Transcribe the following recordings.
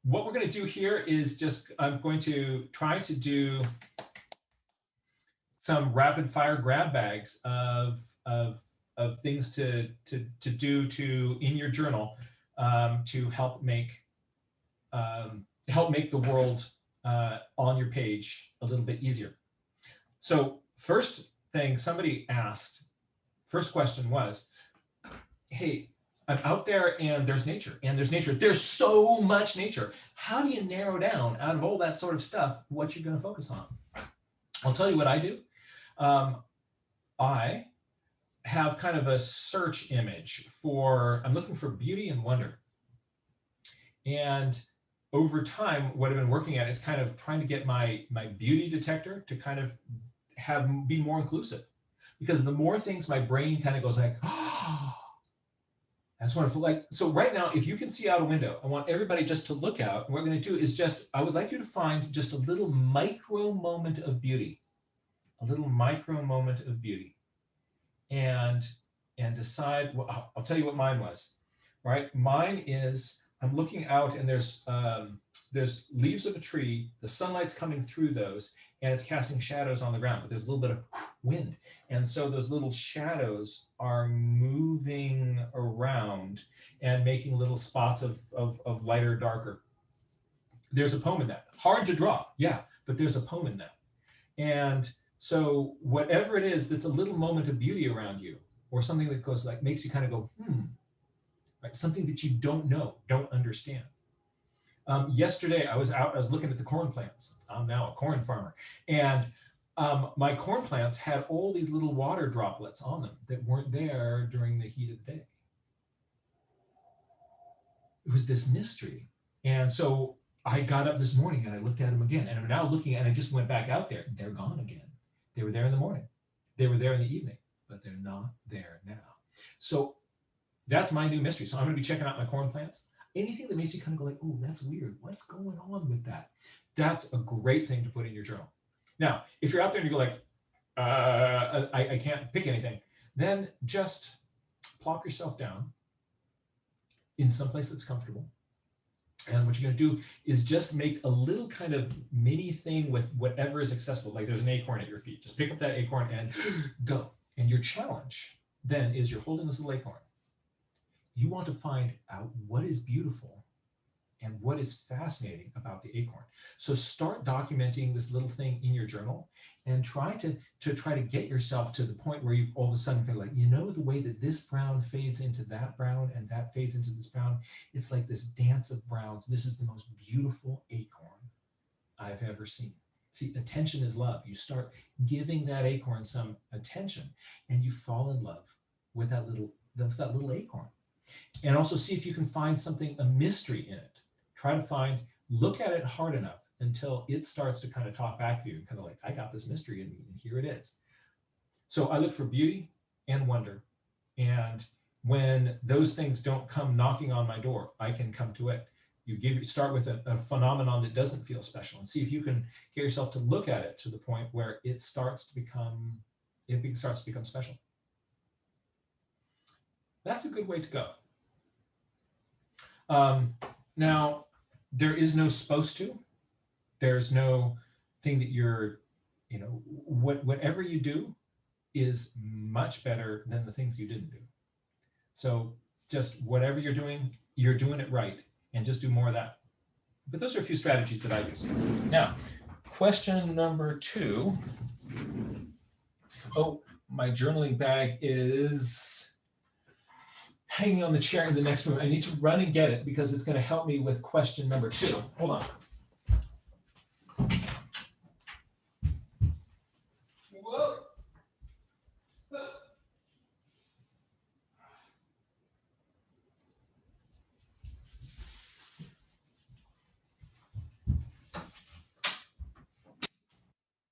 what we're going to do here is just, I'm going to try to do some rapid fire grab bags of things to do in your journal to help make the world on your page a little bit easier. So first thing somebody asked, first question was, hey, I'm out there and there's nature, There's so much nature. How do you narrow down out of all that sort of stuff what you're going to focus on? I'll tell you what I do. I have kind of a search image for, I'm looking for beauty and wonder. And over time, what I've been working at is kind of trying to get my beauty detector to kind of be more inclusive. Because the more things my brain kind of goes like, oh, that's wonderful. Like, so right now, if you can see out a window, I want everybody just to look out. And what we're going to do is just, I would like you to find just a little micro moment of beauty, and decide, well, I'll tell you what mine was, right? Mine is, I'm looking out and there's leaves of a tree, the sunlight's coming through those, and it's casting shadows on the ground, but there's a little bit of wind. And so those little shadows are moving around and making little spots of lighter, darker. There's a poem in that. Hard to draw, yeah, but there's a poem in that. And so whatever it is that's a little moment of beauty around you, or something that goes like, makes you kind of go, right? Something that you don't know, don't understand. Yesterday, I was looking at the corn plants. I'm now a corn farmer. And my corn plants had all these little water droplets on them that weren't there during the heat of the day. It was this mystery. And so I got up this morning and I looked at them again. And I'm now looking, and I just went back out there. They're gone again. They were there in the morning. They were there in the evening, but they're not there now. So that's my new mystery. So I'm going to be checking out my corn plants. Anything that makes you kind of go like, oh, that's weird. What's going on with that? That's a great thing to put in your journal. Now, if you're out there and you go like, I can't pick anything, then just plop yourself down in some place that's comfortable. And what you're going to do is just make a little kind of mini thing with whatever is accessible. Like there's an acorn at your feet. Just pick up that acorn and go. And your challenge then is you're holding this little acorn. You want to find out what is beautiful and what is fascinating about the acorn. So start documenting this little thing in your journal and try to get yourself to the point where you all of a sudden feel like, you know, the way that this brown fades into that brown and that fades into this brown, it's like this dance of browns. This is the most beautiful acorn I've ever seen. See, attention is love. You start giving that acorn some attention and you fall in love with that little acorn. And also see if you can find something, a mystery in it. Try to look at it hard enough until it starts to kind of talk back to you and kind of like, I got this mystery in me and here it is. So I look for beauty and wonder. And when those things don't come knocking on my door, I can come to it. You start with a phenomenon that doesn't feel special and see if you can get yourself to look at it to the point where it starts to become special. That's a good way to go. Now, there is no supposed to. There's no thing that you're, whatever you do is much better than the things you didn't do. So just whatever you're doing it right, and just do more of that. But those are a few strategies that I use. Now, question number 2. Oh, my journaling bag is hanging on the chair in the next room. I need to run and get it because it's going to help me with question number 2. Hold on. Whoa.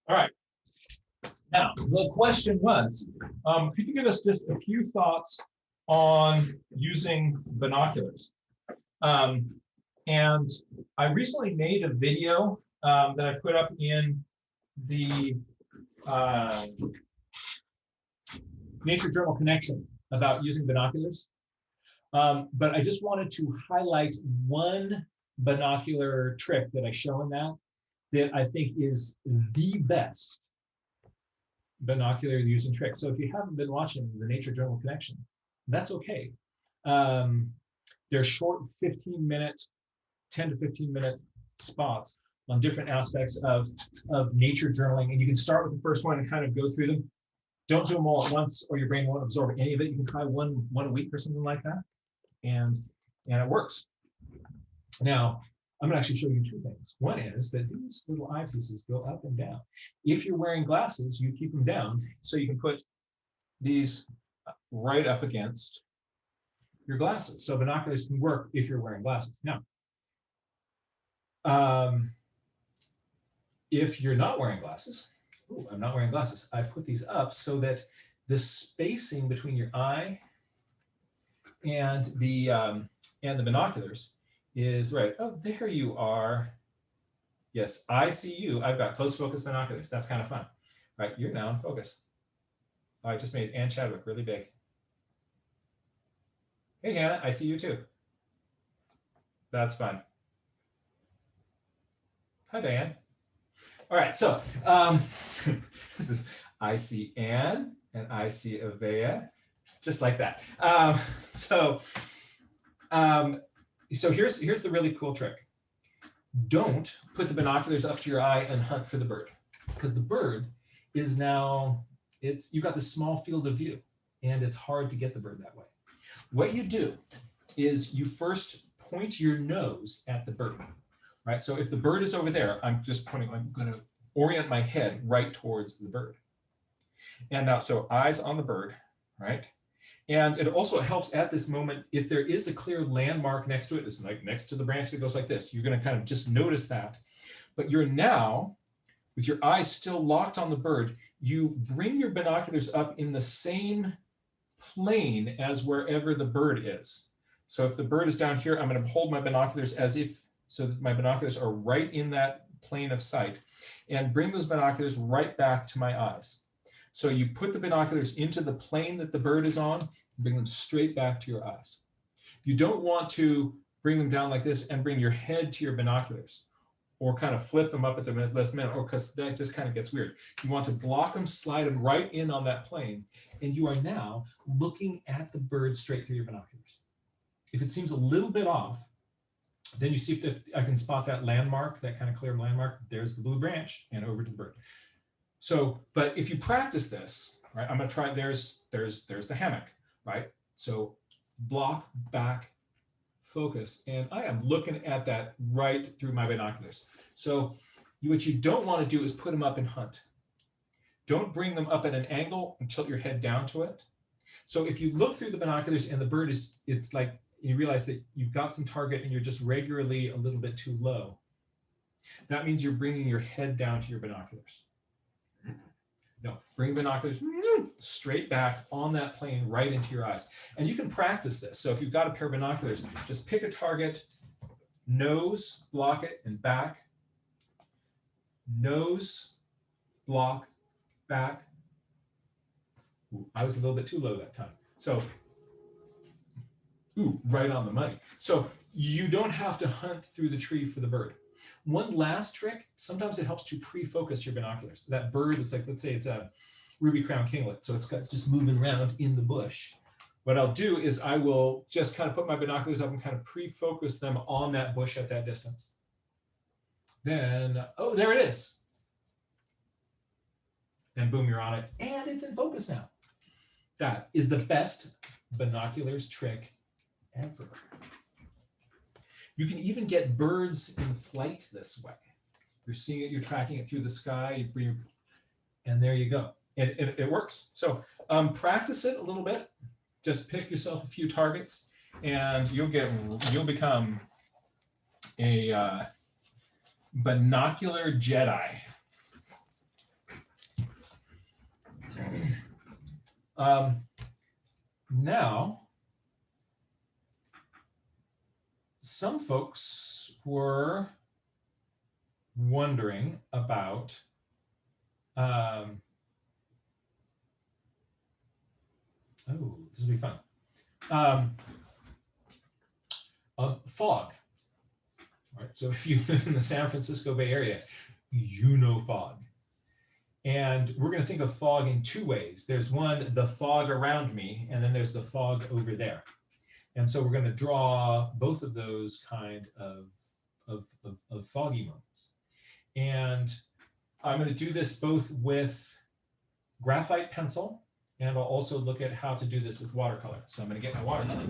All right. Now, the question was, could you give us just a few thoughts on using binoculars? And I recently made a video that I put up in the Nature Journal Connection about using binoculars. But I just wanted to highlight one binocular trick that I show in that I think is the best binocular using trick. So if you haven't been watching the Nature Journal Connection, that's okay. They're short 15-minute, 10 to 15-minute spots on different aspects of nature journaling. And you can start with the first one and kind of go through them. Don't do them all at once or your brain won't absorb any of it. You can try one a week or something like that. And it works. Now, I'm gonna actually show you two things. One is that these little eyepieces go up and down. If you're wearing glasses, you keep them down so you can put these right up against your glasses. So binoculars can work if you're wearing glasses. Now, if you're not wearing glasses, I'm not wearing glasses, I put these up so that the spacing between your eye and the binoculars is right. Oh, there you are. Yes, I see you. I've got close focus binoculars. That's kind of fun. Right, you're now in focus. I just made Ann Chadwick really big. Hey, Hannah, I see you too. That's fun. Hi, Diane. All right, so this is I see Ann and I see Avea, just like that. So here's the really cool trick. Don't put the binoculars up to your eye and hunt for the bird, because the bird is now, you've got this small field of view and it's hard to get the bird that way. What you do is you first point your nose at the bird, right? So if the bird is over there, I'm going to orient my head right towards the bird. And now, so eyes on the bird, right? And it also helps at this moment, if there is a clear landmark next to it, it's like next to the branch that goes like this, you're going to kind of just notice that. But you're now, with your eyes still locked on the bird, you bring your binoculars up in the same plane as wherever the bird is. So if the bird is down here, I'm going to hold my binoculars as if, so that my binoculars are right in that plane of sight, and bring those binoculars right back to my eyes. So you put the binoculars into the plane that the bird is on, and bring them straight back to your eyes. You don't want to bring them down like this and bring your head to your binoculars, or kind of flip them up at the last minute, or because that just kind of gets weird. You want to block them, slide them right in on that plane, and you are now looking at the bird straight through your binoculars. If it seems a little bit off, then you see if I can spot that landmark, that kind of clear landmark. There's the blue branch and over to the bird. So, but if you practice this, right, I'm going to try, there's the hammock, right? So block, back, focus, and I am looking at that right through my binoculars. So what you don't want to do is put them up and hunt. Don't bring them up at an angle and tilt your head down to it. So if you look through the binoculars and the bird is, it's like, you realize that you've got some target and you're just regularly a little bit too low, that means you're bringing your head down to your binoculars. No, bring binoculars straight back on that plane right into your eyes. And you can practice this. So if you've got a pair of binoculars, just pick a target, nose, block it, and back. Nose, block, back. Ooh, I was a little bit too low that time. So, ooh, right on the money. So you don't have to hunt through the tree for the bird. One last trick, sometimes it helps to pre-focus your binoculars. That bird, it's like, let's say it's a ruby crown kinglet, so it's got just moving around in the bush. What I'll do is I will just kind of put my binoculars up and kind of pre-focus them on that bush at that distance. Then, oh, there it is. And boom, you're on it. And it's in focus now. That is the best binoculars trick ever. You can even get birds in flight this way. You're seeing it, you're tracking it through the sky, and there you go. And it works. So practice it a little bit. Just pick yourself a few targets, and you'll become a binocular Jedi. Now, some folks were wondering about oh, this will be fun. Fog, All right, so if you live in the San Francisco Bay Area, you know fog. And we're going to think of fog in two ways. There's one, the fog around me, and then there's the fog over there. And so we're going to draw both of those kind of foggy moments. And I'm going to do this both with graphite pencil, and I'll also look at how to do this with watercolor. So I'm going to get my watercolor.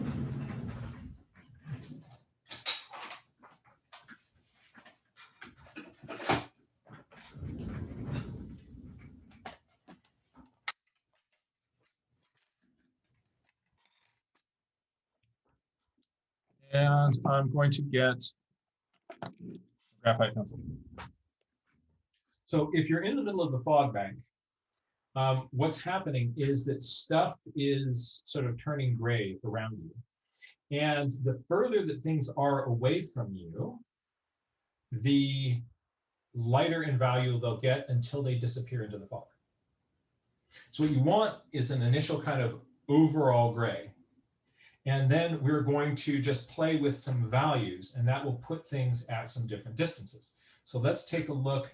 And I'm going to get graphite pencil. So if you're in the middle of the fog bank, what's happening is that stuff is sort of turning gray around you. And the further that things are away from you, the lighter in value they'll get until they disappear into the fog. So what you want is an initial kind of overall gray. And then we're going to just play with some values, and that will put things at some different distances. So let's take a look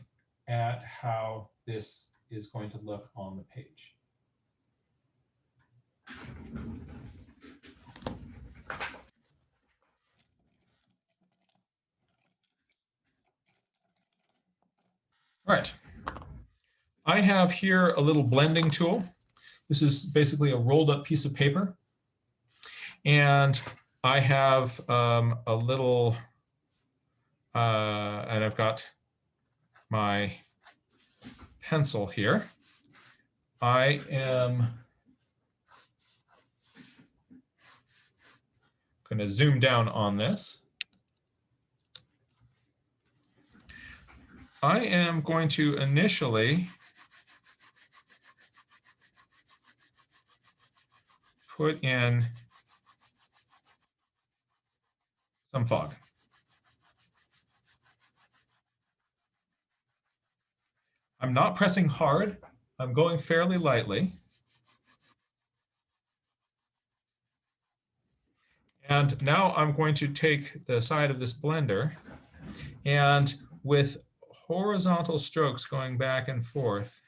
at how this is going to look on the page. All right. I have here a little blending tool. This is basically a rolled up piece of paper. And I have a little, and I've got my pencil here. I am going to zoom down on this. I am going to initially put in some fog. I'm not pressing hard. I'm going fairly lightly. And now I'm going to take the side of this blender and with horizontal strokes going back and forth,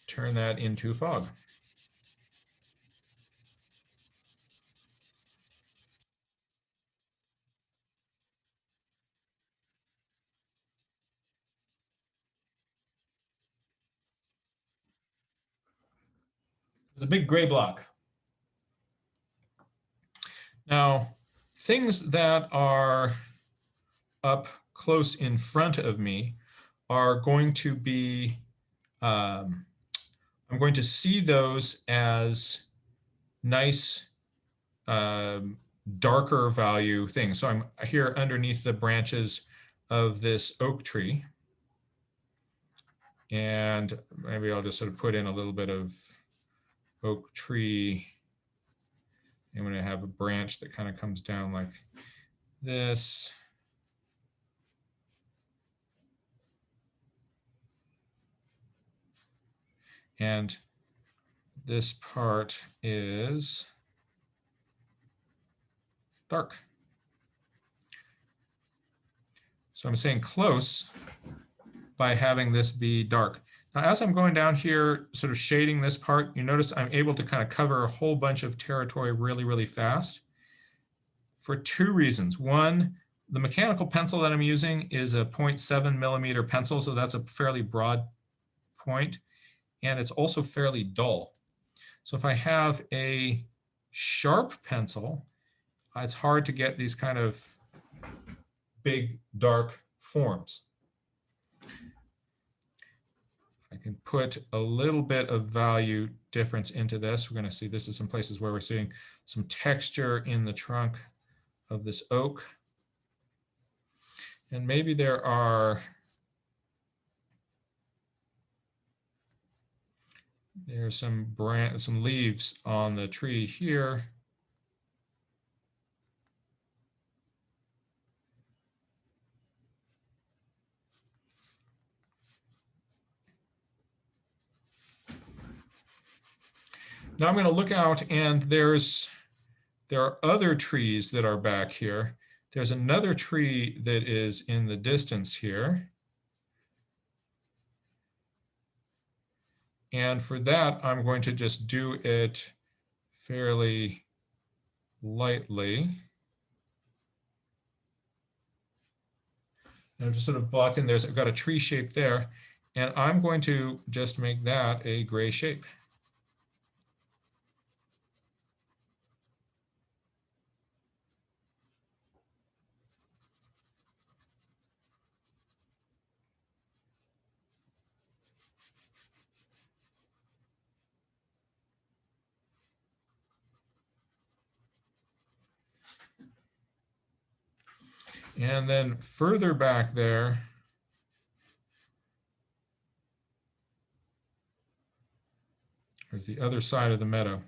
turn that into fog. There's a big gray block. Now, things that are up close in front of me are going to be, I'm going to see those as nice darker value things. So I'm here underneath the branches of this oak tree. And maybe I'll just sort of put in a little bit of oak tree. I'm going to have a branch that kind of comes down like this. And this part is dark. So I'm saying close by having this be dark. Now, as I'm going down here, sort of shading this part, you notice I'm able to kind of cover a whole bunch of territory really, really fast for two reasons. One, the mechanical pencil that I'm using is a 0.7 millimeter pencil, so that's a fairly broad point, and it's also fairly dull. So if I have a sharp pencil, it's hard to get these kind of big, dark forms. I can put a little bit of value difference into this. We're going to see this is some places where we're seeing some texture in the trunk of this oak. And maybe there's some leaves on the tree here. Now I'm going to look out, and there's there are other trees that are back here. There's another tree that is in the distance here. And for that, I'm going to just do it fairly lightly. And I've just sort of blocked in there. So I've got a tree shape there. And I'm going to just make that a gray shape. And then further back there, there's the other side of the meadow.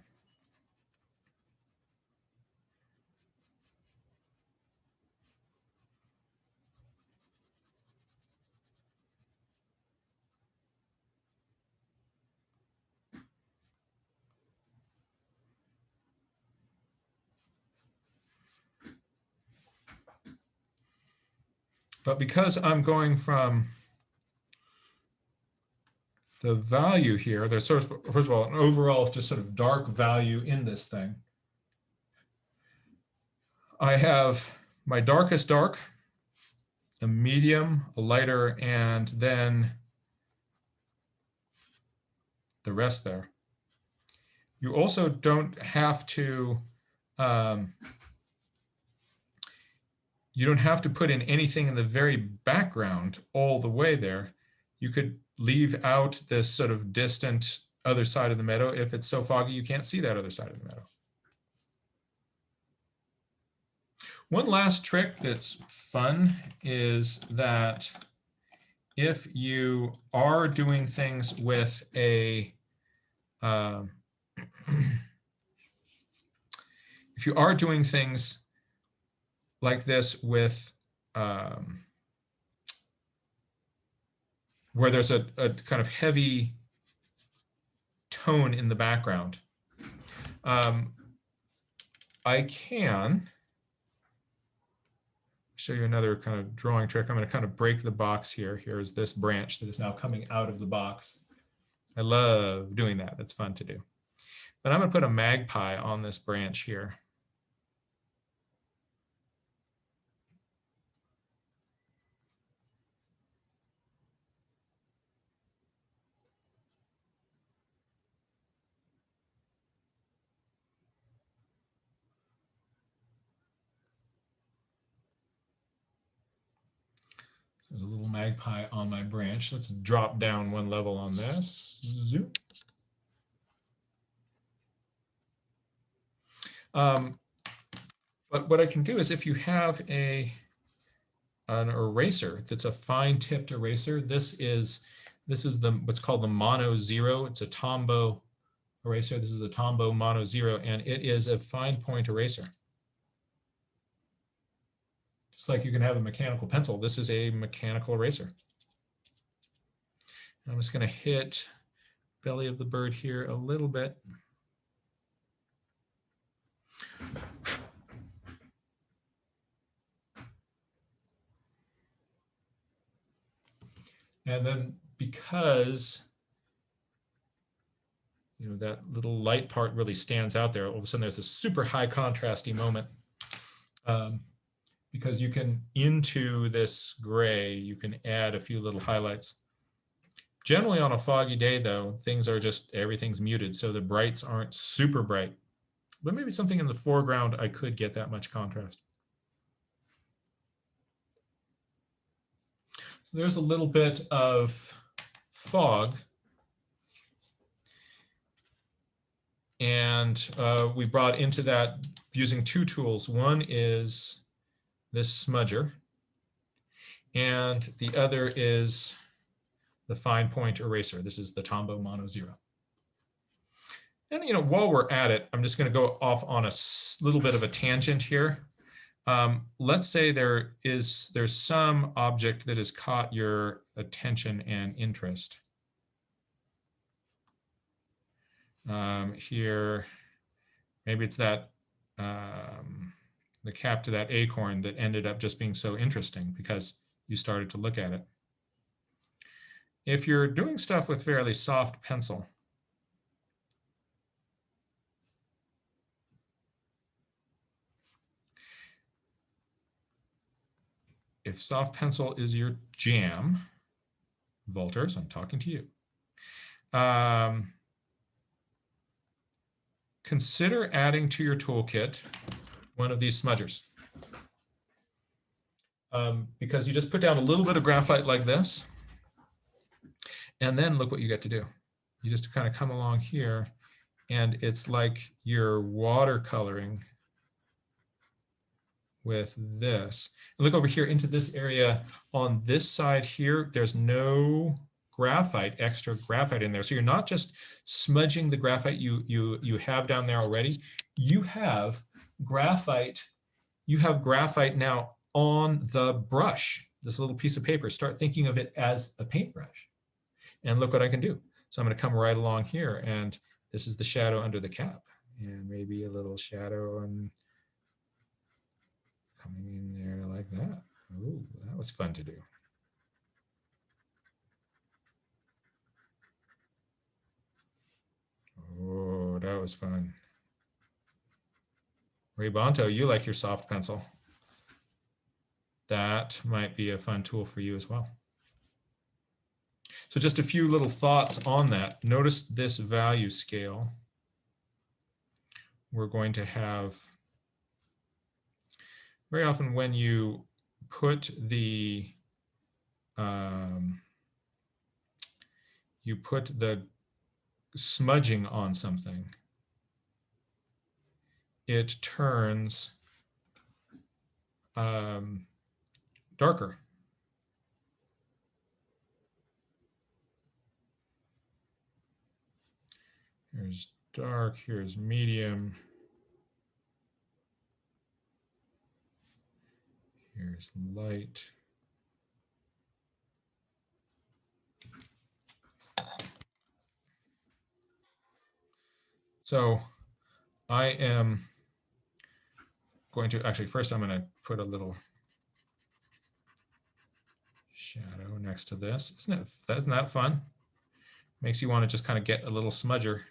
But because I'm going from the value here, there's sort of, first of all, an overall just sort of dark value in this thing. I have my darkest dark, a medium, a lighter, and then the rest there. You also don't have to you don't have to put in anything in the very background all the way there. You could leave out this sort of distant other side of the meadow. If it's so foggy, you can't see that other side of the meadow. One last trick that's fun is that if you are doing things with a if you are doing things like this with where there's a kind of heavy tone in the background, I can show you another kind of drawing trick. I'm going to kind of break the box here. Here's this branch that is now coming out of the box. I love doing that. That's fun to do. But I'm going to put a magpie on this branch here. There's a little magpie on my branch. Let's drop down one level on this. Zoom. But what I can do is if you have an eraser that's a fine tipped eraser, this is what's called the Mono Zero. It's a Tombow eraser. This is a Tombow Mono Zero, and it is a fine point eraser. Just like you can have a mechanical pencil, this is a mechanical eraser. I'm just going to hit belly of the bird here a little bit. And then because that little light part really stands out there, all of a sudden there's this super high contrasty moment. Because you can, into this gray, you can add a few little highlights. Generally on a foggy day though, everything's muted, so the brights aren't super bright. But maybe something in the foreground, I could get that much contrast. So there's a little bit of fog. And we brought into that using two tools. One is this smudger, and the other is the fine point eraser. This is the Tombow Mono Zero. And while we're at it, I'm just going to go off on a little bit of a tangent here. Let's say there's some object that has caught your attention and interest. Here, maybe it's that the cap to that acorn that ended up just being so interesting because you started to look at it. If you're doing stuff with fairly soft pencil, if soft pencil is your jam, Volters, I'm talking to you. Consider adding to your toolkit one of these smudgers. Because you just put down a little bit of graphite like this, and then look what you get to do. You just kind of come along here, and it's like you're watercoloring with this. Look over here into this area. On this side here, there's no graphite, extra graphite in there. So you're not just smudging the graphite you have down there already. You have graphite now on the brush, this little piece of paper. Start thinking of it as a paintbrush. And look what I can do. So I'm going to come right along here, and this is the shadow under the cap, and maybe a little shadow and coming in there like that. Ooh, that was fun to do. Oh, that was fun. Ray Bonto, you like your soft pencil. That might be a fun tool for you as well. So just a few little thoughts on that. Notice this value scale. We're going to have, very often when you put the smudging on something, it turns darker. Here's dark, here's medium. Here's light. So I am going to, actually first I'm going to put a little shadow next to this. Isn't that fun? Makes you want to just kind of get a little smudger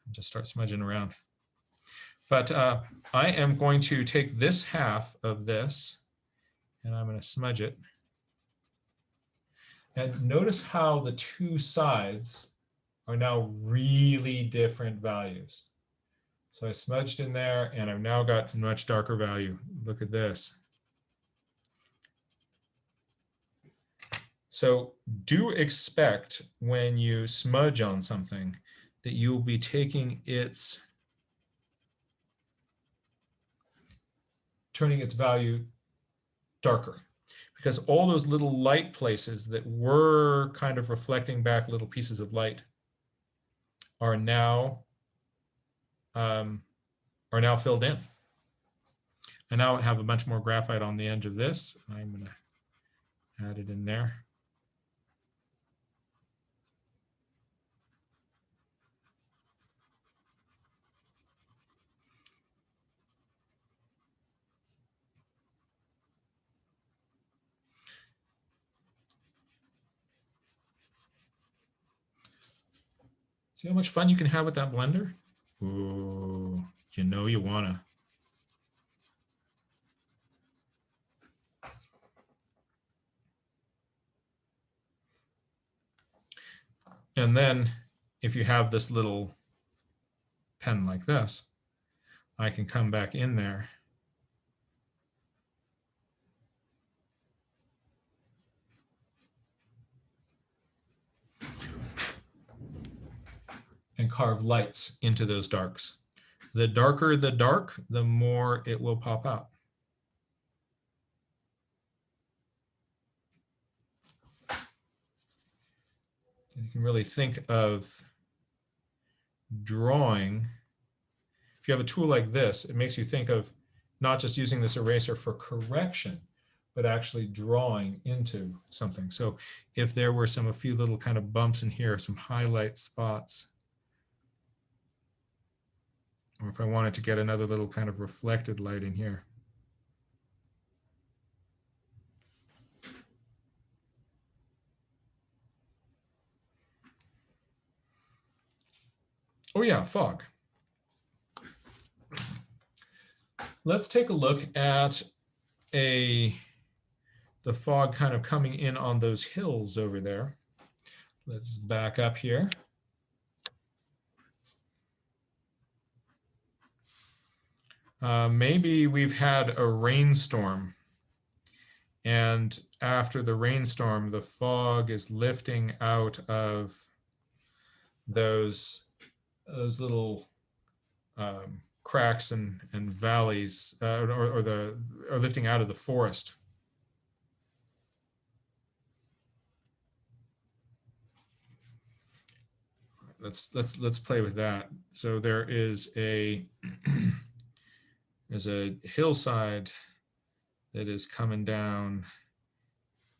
and just start smudging around. But I am going to take this half of this and I'm going to smudge it. And notice how the two sides are now really different values. So I smudged in there and I've now got much darker value. Look at this. So do expect when you smudge on something that you'll be taking its, turning its value darker, because all those little light places that were kind of reflecting back little pieces of light are now filled in. I now have a bunch more graphite on the edge of this. I'm going to add it in there. See how much fun you can have with that blender? Ooh, you know you wanna. And then if you have this little pen like this, I can come back in there and carve lights into those darks. The darker the dark, the more it will pop out. And you can really think of drawing. If you have a tool like this, it makes you think of not just using this eraser for correction, but actually drawing into something. So if there were a few little kind of bumps in here, some highlight spots, or if I wanted to get another little kind of reflected light in here. Oh yeah, fog. Let's take a look at the fog kind of coming in on those hills over there. Let's back up here. Maybe we've had a rainstorm, and after the rainstorm, the fog is lifting out of those little cracks and valleys, or lifting out of the forest. Let's play with that. So there is there's a hillside that is coming down.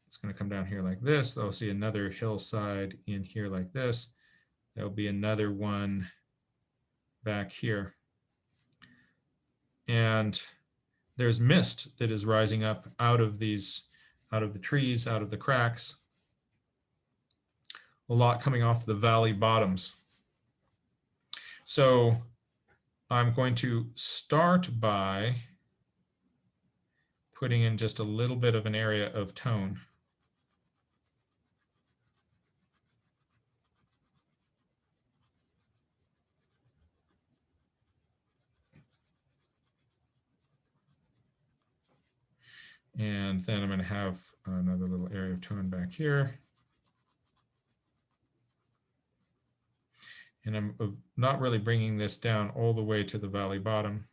It's going to come down here like this. I'll see another hillside in here like this. There'll be another one back here. And there's mist that is rising up out of the trees, out of the cracks. A lot coming off the valley bottoms. So I'm going to start by putting in just a little bit of an area of tone. And then I'm going to have another little area of tone back here. And I'm not really bringing this down all the way to the valley bottom.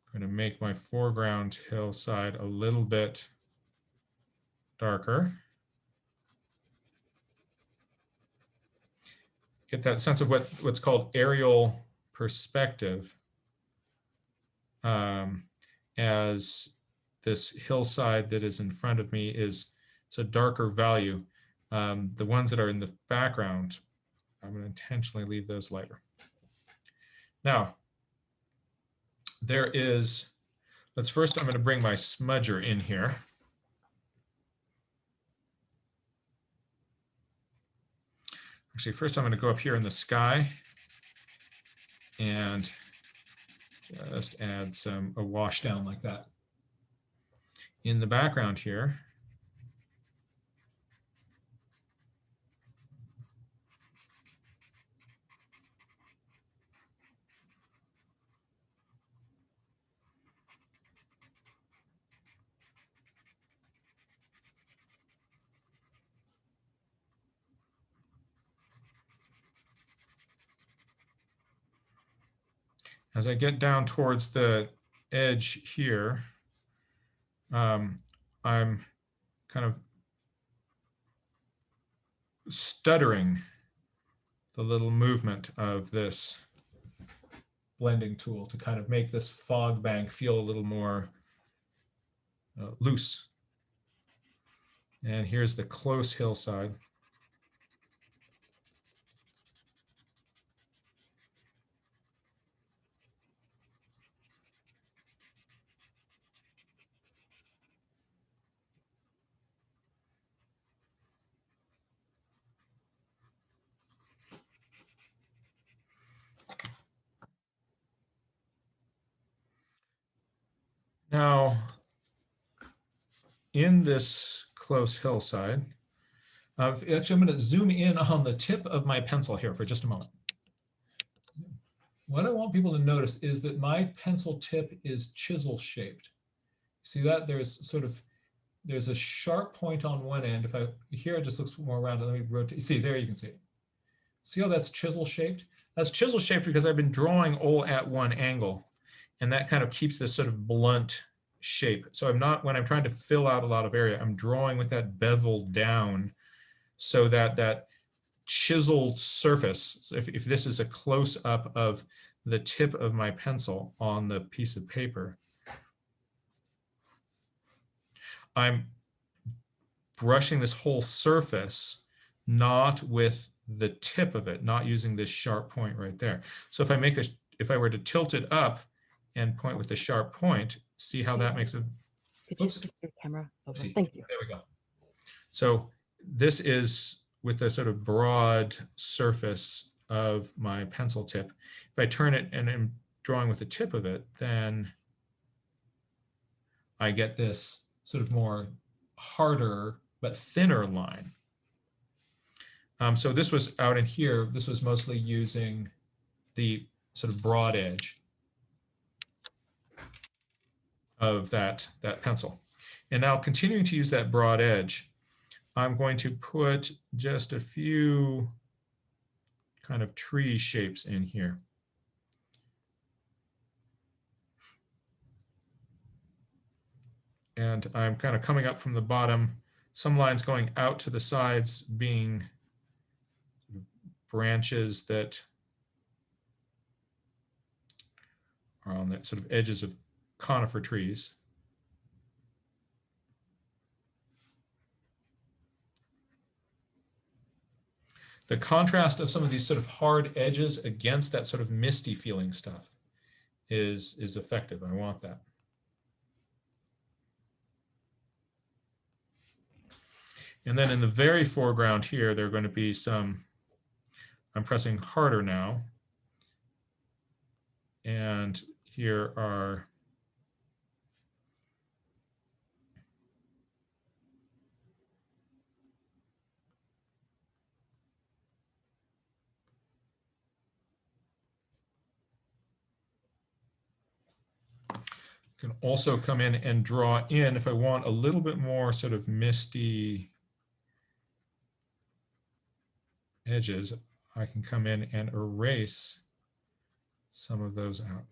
I'm going to make my foreground hillside a little bit darker. Get that sense of what's called aerial perspective, as this hillside that is in front of me it's a darker value. The ones that are in the background, I'm going to intentionally leave those lighter. Now, I'm going to bring my smudger in here. Actually, first I'm going to go up here in the sky and just add a wash down like that. In the background here, as I get down towards the edge here, I'm kind of stuttering the little movement of this blending tool to kind of make this fog bank feel a little more loose. And here's the close hillside. Now, in this close hillside, actually I'm going to zoom in on the tip of my pencil here for just a moment. What I want people to notice is that my pencil tip is chisel shaped. See that? There's a sharp point on one end. Here it just looks more rounded. Let me rotate. See, there you can see it. See how that's chisel shaped? That's chisel shaped because I've been drawing all at one angle. And that kind of keeps this sort of blunt shape. So when I'm trying to fill out a lot of area, I'm drawing with that bevel down so that that chiseled surface, so if this is a close up of the tip of my pencil on the piece of paper, I'm brushing this whole surface, not with the tip of it, not using this sharp point right there. So if I were to tilt it up and point with the sharp point, see how that makes a, Could you oops, switch your camera over? See. Thank you. there we go. So this is with a sort of broad surface of my pencil tip. If I turn it and I'm drawing with the tip of it, then I get this sort of more harder but thinner line. So this was out in here, this was mostly using the sort of broad edge of that pencil. And now continuing to use that broad edge, I'm going to put just a few kind of tree shapes in here. And I'm kind of coming up from the bottom, some lines going out to the sides being branches that are on the sort of edges of conifer trees. The contrast of some of these sort of hard edges against that sort of misty feeling stuff is effective. I want that. And then in the very foreground here, there are going to be some, I'm pressing harder now. And here are can also come in and draw in if I want a little bit more sort of misty edges. I can come in and erase some of those out.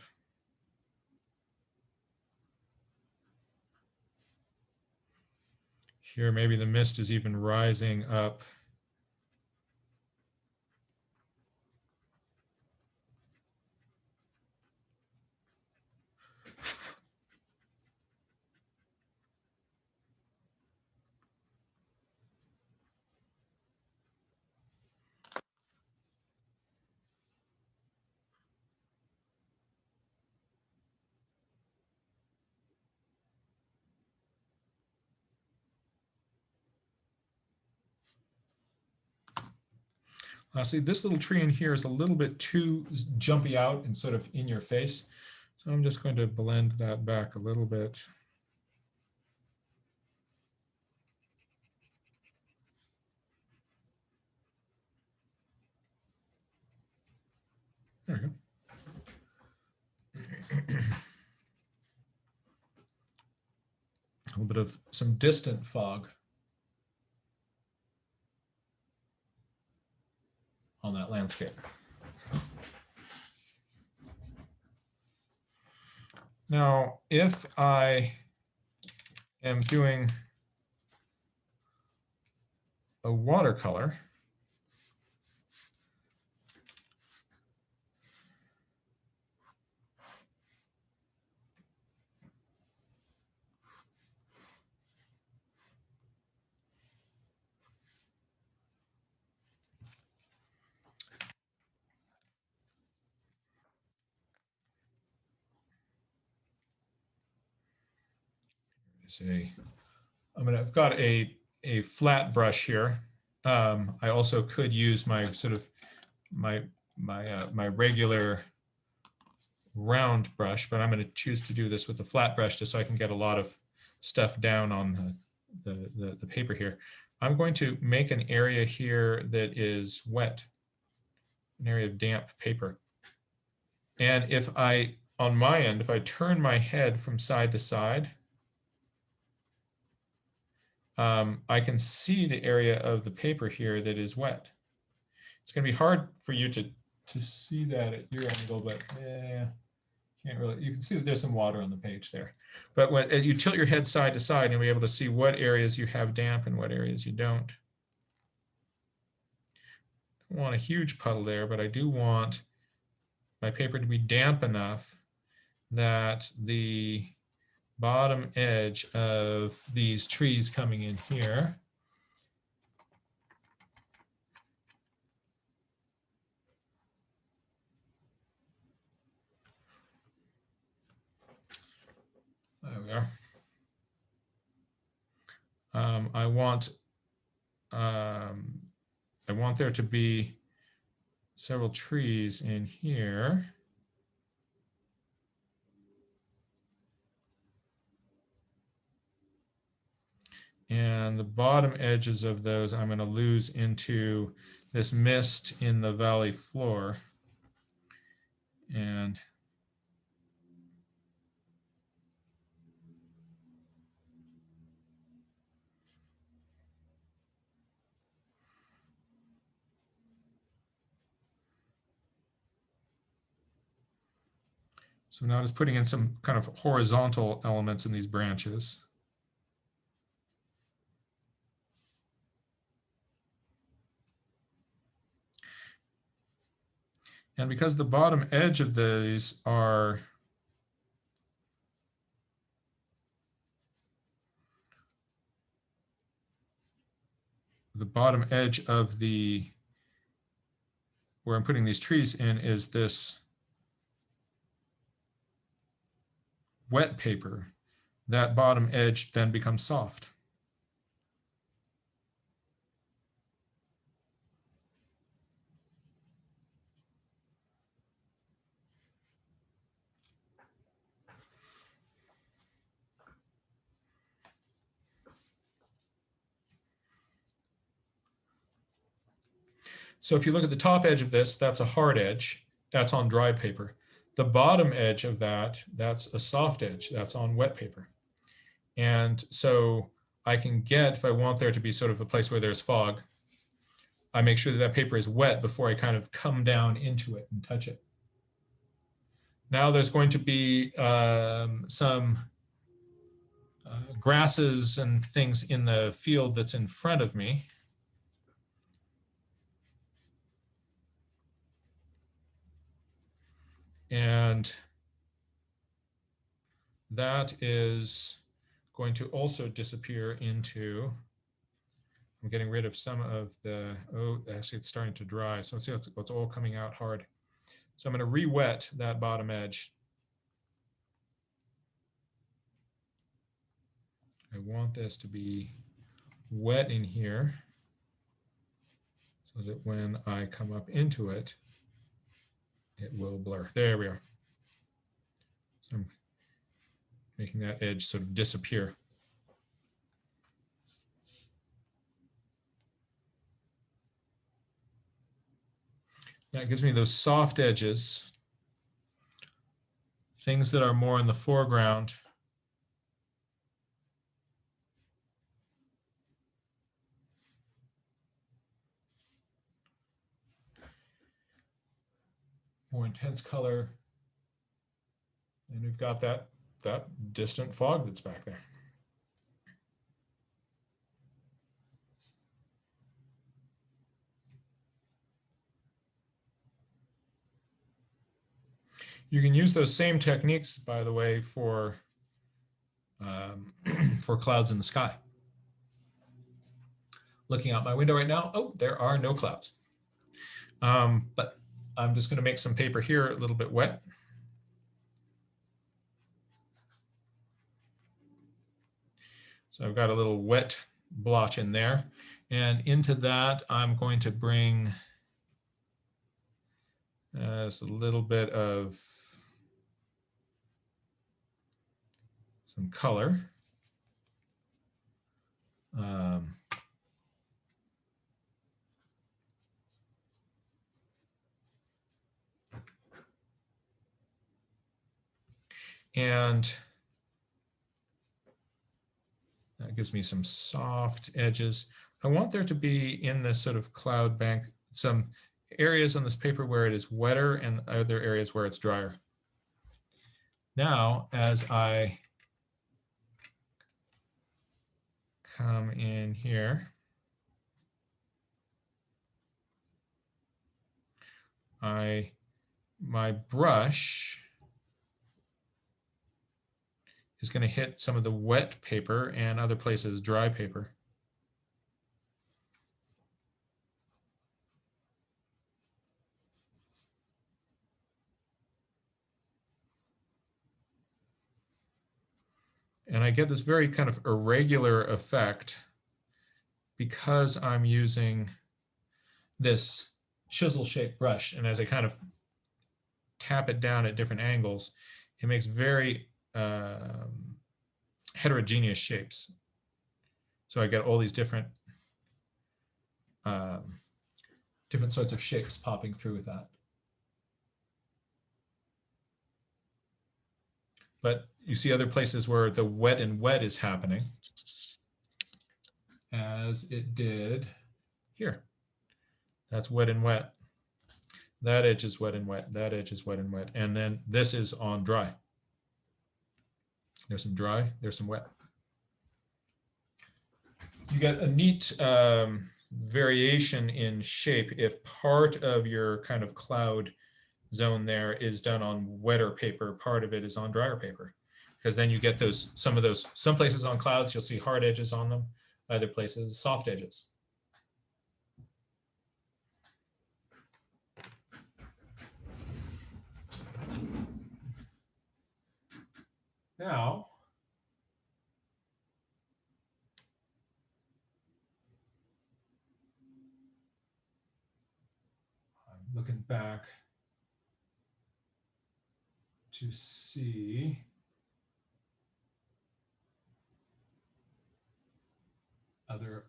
Here, maybe the mist is even rising up. See, this little tree in here is a little bit too jumpy out and sort of in your face. So I'm just going to blend that back a little bit. There we go. A little bit of some distant fog on that landscape. Now, if I am doing a watercolor, I've got a flat brush here. I also could use my sort of my regular round brush, but I'm going to choose to do this with a flat brush just so I can get a lot of stuff down on the paper here. I'm going to make an area here that is wet, an area of damp paper. And if I, on my end, if I turn my head from side to side, I can see the area of the paper here that is wet. It's going to be hard for you to see that at your angle, but can't really. You can see that there's some water on the page there. But when you tilt your head side to side, you'll be able to see what areas you have damp and what areas you don't. I don't want a huge puddle there, but I do want my paper to be damp enough that the bottom edge of these trees coming in here we are. I want there to be several trees in here. And the bottom edges of those I'm going to lose into this mist in the valley floor. And so now just putting in some kind of horizontal elements in these branches. And because the bottom edge of these are the bottom edge of the where I'm putting these trees in is this wet paper, that bottom edge then becomes soft. So if you look at the top edge of this, that's a hard edge. That's on dry paper. The bottom edge of that, that's a soft edge. That's on wet paper. And so I can get, if I want there to be sort of a place where there's fog, I make sure that that paper is wet before I kind of come down into it and touch it. Now there's going to be some grasses and things in the field that's in front of me. And that is going to also disappear into, I'm getting rid of some of the, oh, actually it's starting to dry. So see, it's all coming out hard. So I'm going to re-wet that bottom edge. I want this to be wet in here so that when I come up into it, it will blur. There we are. So I'm making that edge sort of disappear. That gives me those soft edges, things that are more in the foreground. More intense color. And we've got that distant fog that's back there. You can use those same techniques, by the way, for clouds in the sky. Looking out my window right now, oh, there are no clouds. But I'm just going to make some paper here a little bit wet. So I've got a little wet blotch in there. And into that, I'm going to bring just a little bit of some color. And that gives me some soft edges. I want there to be in this sort of cloud bank some areas on this paper where it is wetter and other areas where it's drier. Now, as I come in here, my brush is going to hit some of the wet paper and other places dry paper. And I get this very kind of irregular effect because I'm using this chisel shaped brush. And as I kind of tap it down at different angles, it makes very heterogeneous shapes. So I get all these different different sorts of shapes popping through with that. But you see other places where the wet and wet is happening, as it did here. That's wet and wet. That edge is wet and wet. That edge is wet and wet. And then this is on dry. There's some dry, there's some wet. You get a neat variation in shape if part of your kind of cloud zone there is done on wetter paper, part of it is on drier paper, because then you get those, some places on clouds you'll see hard edges on them, other places soft edges. Now, I'm looking back to see other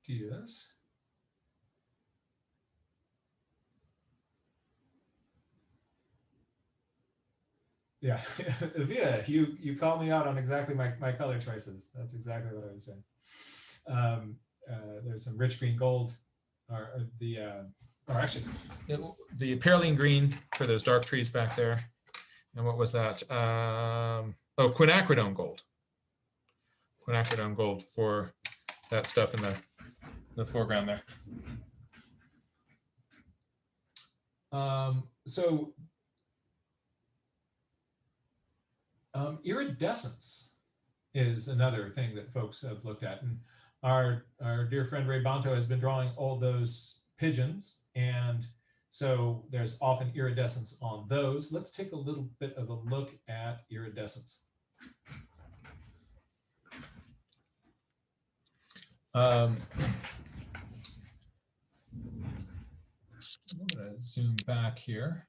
ideas. Yeah, Via, you called me out on exactly my color choices. That's exactly what I was saying. There's some rich green gold, or actually the perylene green for those dark trees back there. And what was that? Oh, quinacridone gold. Quinacridone gold for that stuff in the foreground there. So iridescence is another thing that folks have looked at, and our dear friend Ray Bonto has been drawing all those pigeons, and so there's often iridescence on those. Let's take a little bit of a look at iridescence. I'm going to zoom back here.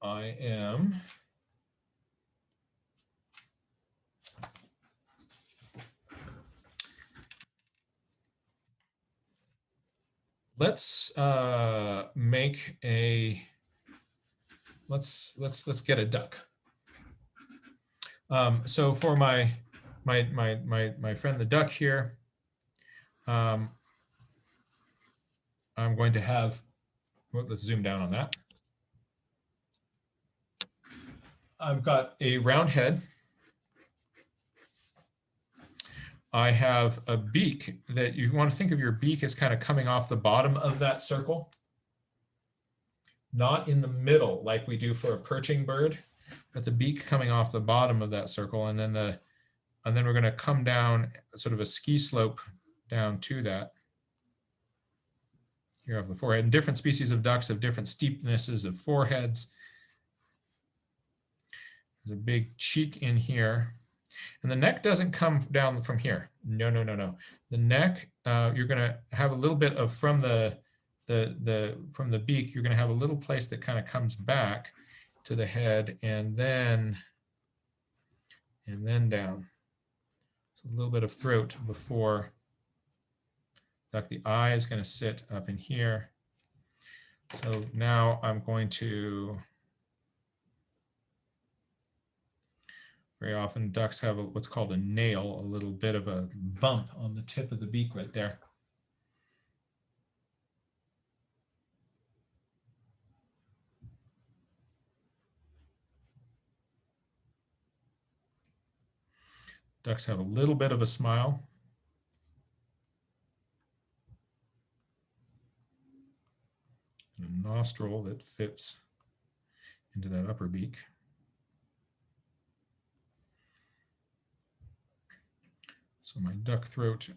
I am let's make a let's get a duck. So for my friend the duck here, I'm going to have, well, let's zoom down on that. I've got a round head. I have a beak that you want to think of your beak as kind of coming off the bottom of that circle, not in the middle like we do for a perching bird, but the beak coming off the bottom of that circle, and then we're going to come down sort of a ski slope down to that. Here off the forehead. And different species of ducks have different steepnesses of foreheads. There's a big cheek in here. And the neck doesn't come down from here. No. The neck, you're going to have a little bit of, from the beak, you're going to have a little place that kind of comes back to the head, and then down. So a little bit of throat before. Like the eye is going to sit up in here. So now I'm going to, very often ducks have what's called a nail, a little bit of a bump on the tip of the beak right there. Ducks have a little bit of a smile. And a nostril that fits into that upper beak. So my duck throat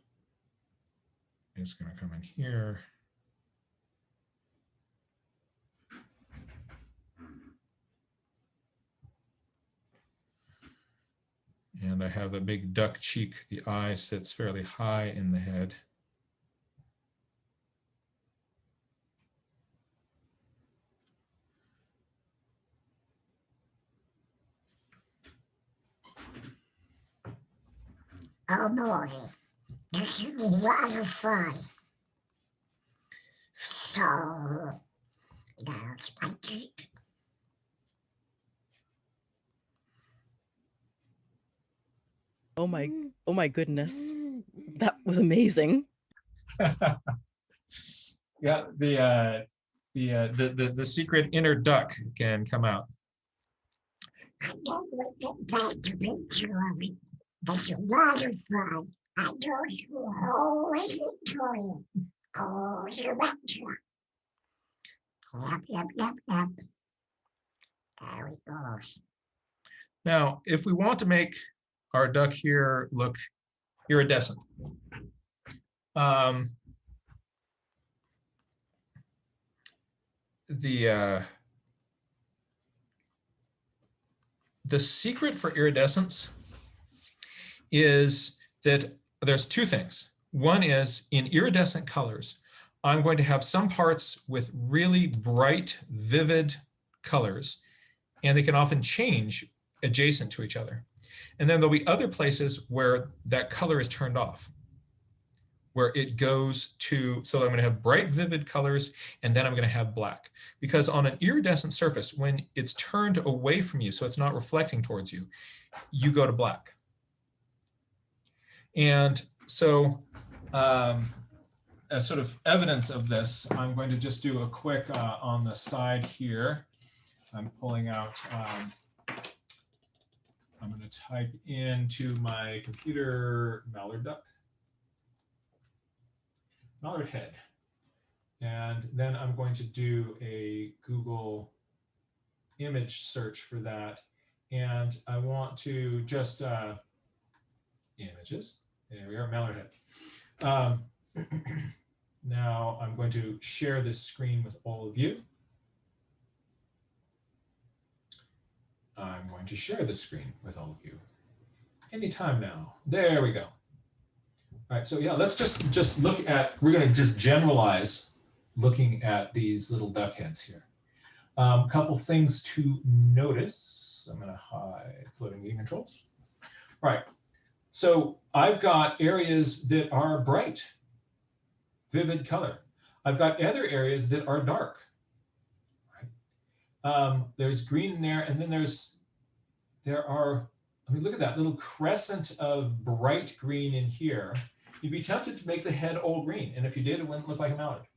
is going to come in here. And I have the big duck cheek. The eye sits fairly high in the head. Oh boy, this should be a lot of fun. So, now spike it. Oh my goodness. That was amazing. Yeah, the secret inner duck can come out. I can't wait to get back to picture of it. That's a lot of fun. I know you always enjoy it. Oh, you're back to clap, clap, clap, clap. There we go. Now, if we want to make our duck here look iridescent, the secret for iridescence is that there's two things. One is in iridescent colors, I'm going to have some parts with really bright, vivid colors, and they can often change adjacent to each other. And then there'll be other places where that color is turned off, where it goes to, so I'm going to have bright, vivid colors, and then I'm going to have black. Because on an iridescent surface, when it's turned away from you, so it's not reflecting towards you, you go to black. And so as sort of evidence of this, I'm going to just do a quick on the side here. I'm pulling out, I'm going to type into my computer mallard duck. Mallard head. And then I'm going to do a Google image search for that. And I want to just, images, there we are, mallard heads. Now I'm going to share this screen with all of you. I'm going to share the screen with all of you. Anytime now. There we go. All right, so yeah, let's just look at, we're going to just generalize looking at these little duck heads here. A couple things to notice. I'm going to hide floating meeting controls. All right, so I've got areas that are bright, vivid color. I've got other areas that are dark. There's green in there, and then there are, I mean, look at that little crescent of bright green in here. You'd be tempted to make the head all green, and if you did, it wouldn't look like a mallard.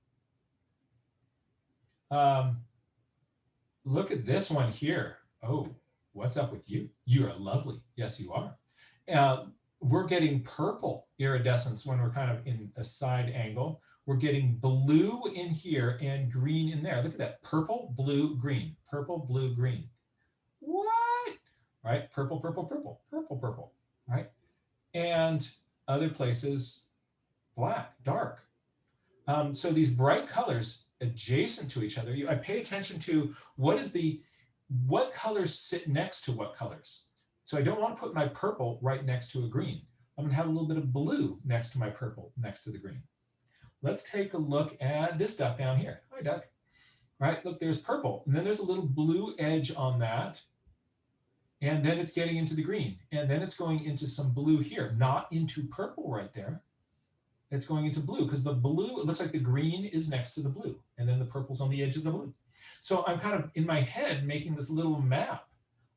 Look at this one here. Oh, what's up with you? You are lovely. Yes, you are. We're getting purple iridescence when we're kind of in a side angle. We're getting blue in here and green in there. Look at that, purple, blue, green, purple, blue, green. What? Right, purple, purple, purple, purple, purple, right? And other places, black, dark. So these bright colors adjacent to each other, I pay attention to what colors sit next to what colors. So I don't want to put my purple right next to a green. I'm gonna have a little bit of blue next to my purple, next to the green. Let's take a look at this duck down here. Hi, duck. Right, look, there's purple, and then there's a little blue edge on that, and then it's getting into the green, and then it's going into some blue here, not into purple right there. It's going into blue, because the blue, it looks like the green is next to the blue, and then the purple's on the edge of the blue. So I'm kind of, in my head, making this little map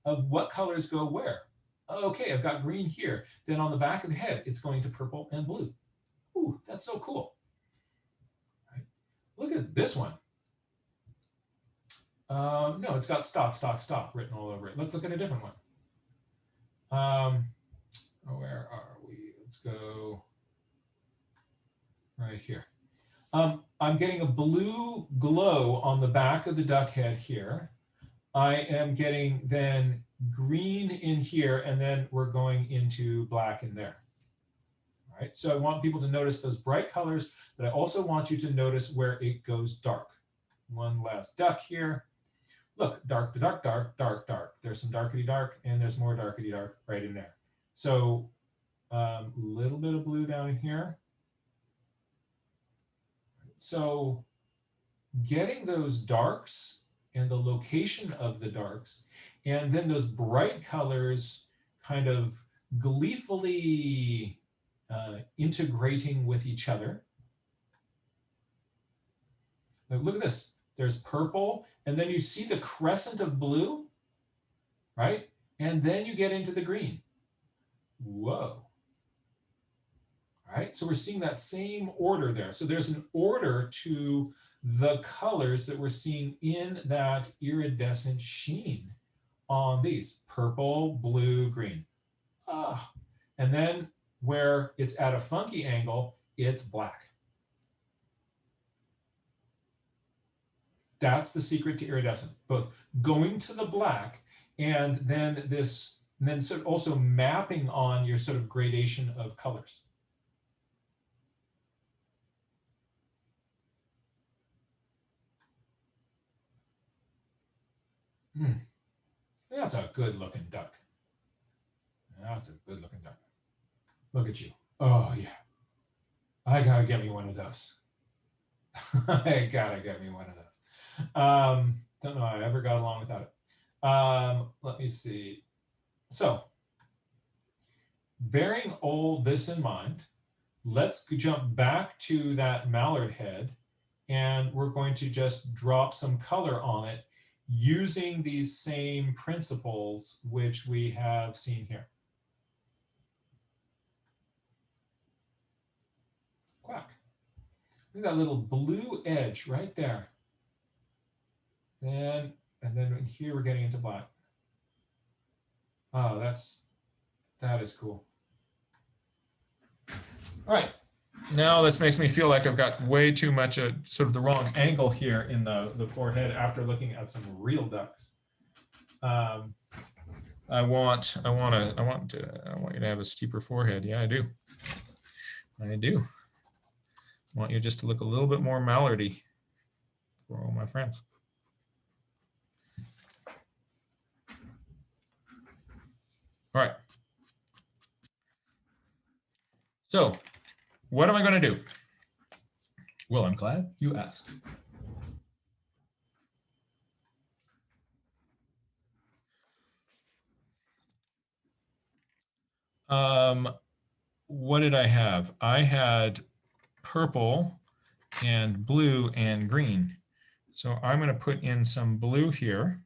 of what colors go where. Okay, I've got green here. Then on the back of the head, it's going to purple and blue. Ooh, that's so cool. Right. Look at this one. No, it's got stop, stop, stop written all over it. Let's look at a different one. Where are we? Let's go right here. I'm getting a blue glow on the back of the duck head here. I am getting then green in here, and then we're going into black in there. right? So I want people to notice those bright colors, but I also want you to notice where it goes dark. One last duck here. Look, dark to dark, dark, dark, dark. There's some darkity dark, and there's more darkity dark right in there. So a little bit of blue down here. So getting those darks and the location of the darks, and then those bright colors kind of gleefully integrating with each other. Now look at this. There's purple, and then you see the crescent of blue, right? And then you get into the green. Whoa. All right, so we're seeing that same order there. So there's an order to the colors that we're seeing in that iridescent sheen on these: purple, blue, green. Ah. And then where it's at a funky angle, it's black. That's the secret to iridescent, both going to the black and then this, and then sort of also mapping on your sort of gradation of colors. That's a good looking duck. That's a good looking duck. Look at you. Oh yeah. I gotta get me one of those. I gotta get me one of those. Don't know how I ever got along without it. Let me see. So bearing all this in mind, let's jump back to that mallard head, and we're going to just drop some color on it using these same principles which we have seen here. Quack. Look at that little blue edge right there. And then here we're getting into black. Oh, that is cool. All right. Now this makes me feel like I've got way too much sort of the wrong angle here in the forehead after looking at some real ducks. I want you to have a steeper forehead. Yeah, I do. I do. I want you just to look a little bit more mallardy for all my friends. All right. So what am I going to do? Well, I'm glad you asked. What did I have? I had purple and blue and green. So I'm going to put in some blue here.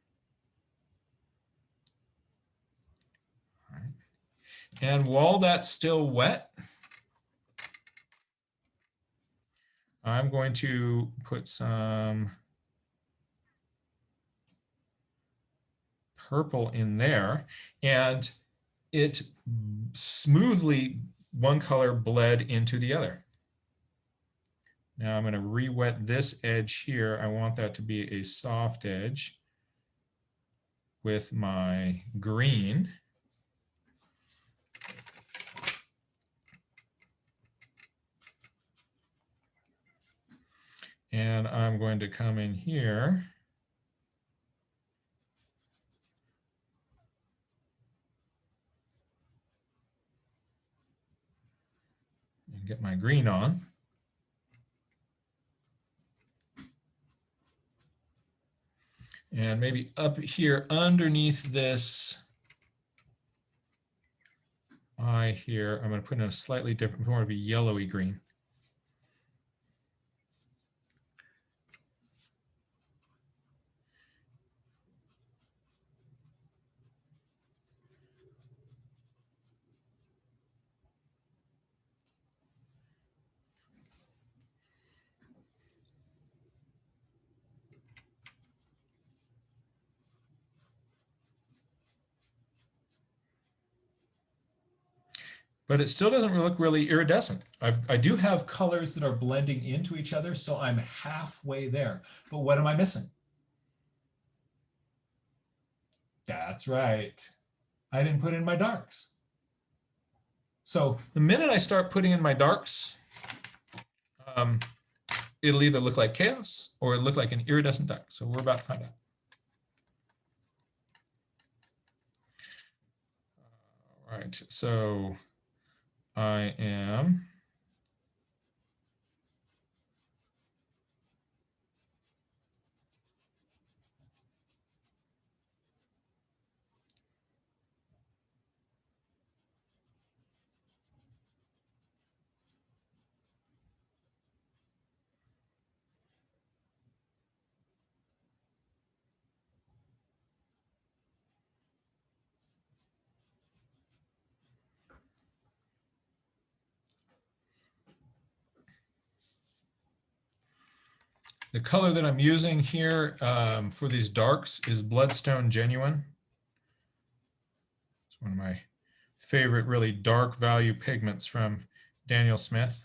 All right. And while that's still wet, I'm going to put some purple in there, and it smoothly, one color bled into the other. Now I'm going to re-wet this edge here. I want that to be a soft edge with my green. And I'm going to come in here and get my green on. And maybe up here underneath this eye here, I'm going to put in a slightly different, more of a yellowy green. But it still doesn't look really iridescent. I do have colors that are blending into each other, so I'm halfway there. But what am I missing? That's right. I didn't put in my darks. So the minute I start putting in my darks, it'll either look like chaos or it'll look like an iridescent duck. So we're about to find out. All right, so I am the color that I'm using here for these darks is Bloodstone Genuine. It's one of my favorite really dark value pigments from Daniel Smith.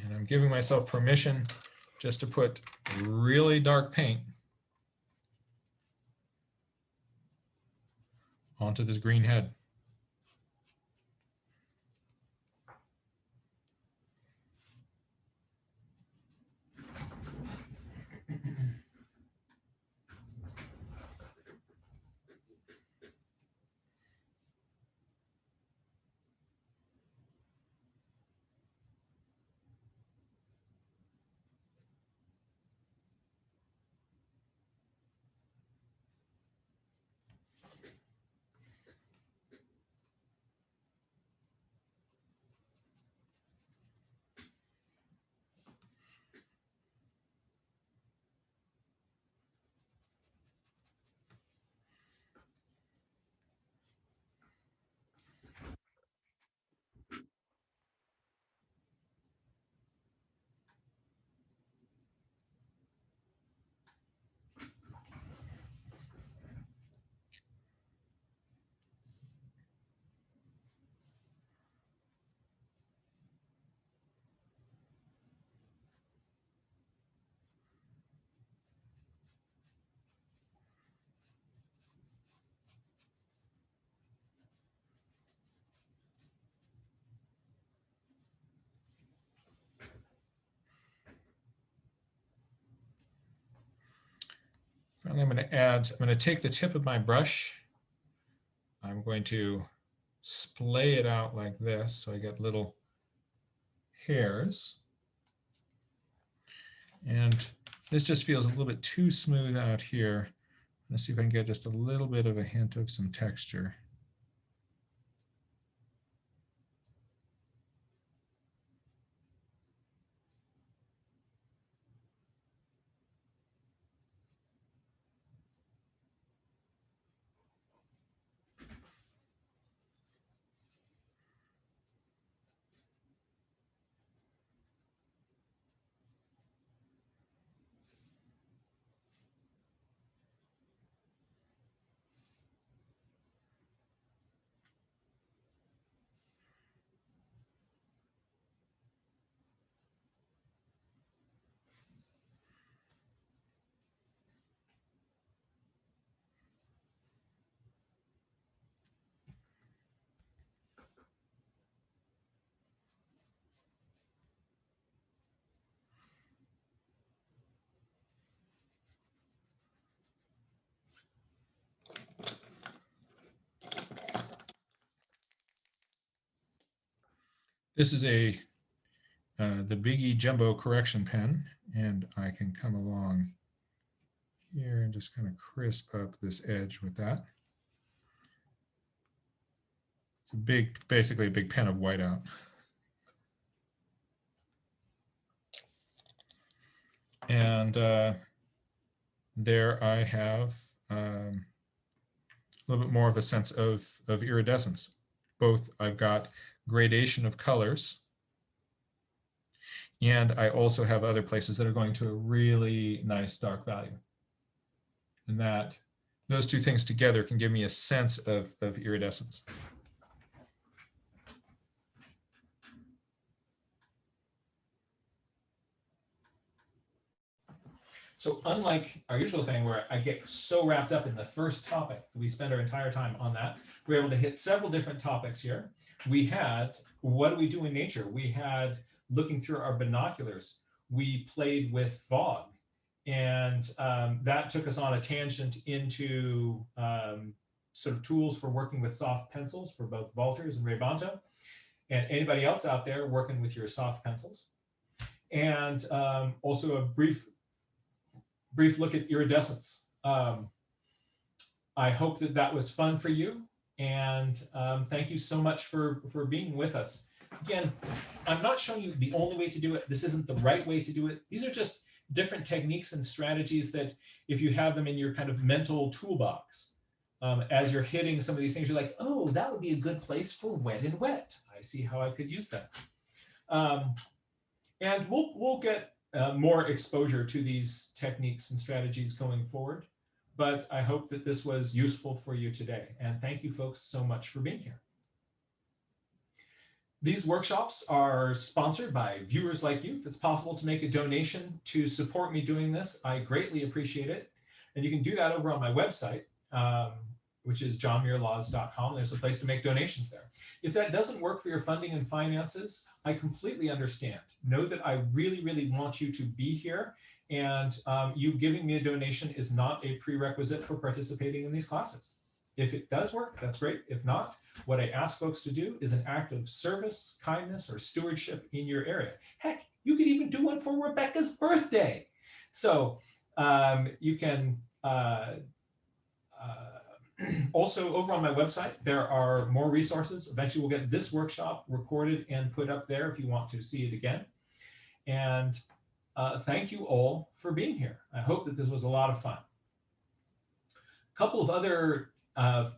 And I'm giving myself permission just to put really dark paint onto this green head. Finally, I'm going to take the tip of my brush. I'm going to splay it out like this so I get little hairs. And this just feels a little bit too smooth out here. Let's see if I can get just a little bit of a hint of some texture. This is the Biggie Jumbo correction pen, and I can come along here and just kind of crisp up this edge with that. It's a big, basically a big pen of whiteout. And there I have a little bit more of a sense of iridescence. Both I've got gradation of colors, and I also have other places that are going to a really nice dark value. And that those two things together can give me a sense of iridescence. So unlike our usual thing where I get so wrapped up in the first topic, we spend our entire time on that, we're able to hit several different topics here. We had, what do we do in nature? We had looking through our binoculars. We played with fog. And that took us on a tangent into sort of tools for working with soft pencils for both Walters and Ray Bonto, and anybody else out there working with your soft pencils. And also a brief look at iridescence. I hope that that was fun for you. And thank you so much for being with us. Again, I'm not showing you the only way to do it. This isn't the right way to do it. These are just different techniques and strategies that if you have them in your kind of mental toolbox, as you're hitting some of these things, you're like, oh, that would be a good place for wet and wet. I see how I could use that. And we'll get more exposure to these techniques and strategies going forward. But I hope that this was useful for you today. And thank you folks so much for being here. These workshops are sponsored by viewers like you. If it's possible to make a donation to support me doing this, I greatly appreciate it. And you can do that over on my website, which is johnmuirlaws.com. There's a place to make donations there. If that doesn't work for your funding and finances, I completely understand. Know that I really, really want you to be here. And you giving me a donation is not a prerequisite for participating in these classes. If it does work, that's great. If not, what I ask folks to do is an act of service, kindness, or stewardship in your area. Heck, you could even do one for Rebecca's birthday. So you can also over on my website, there are more resources. Eventually we'll get this workshop recorded and put up there if you want to see it again. And thank you all for being here. I hope that this was a lot of fun. A couple of other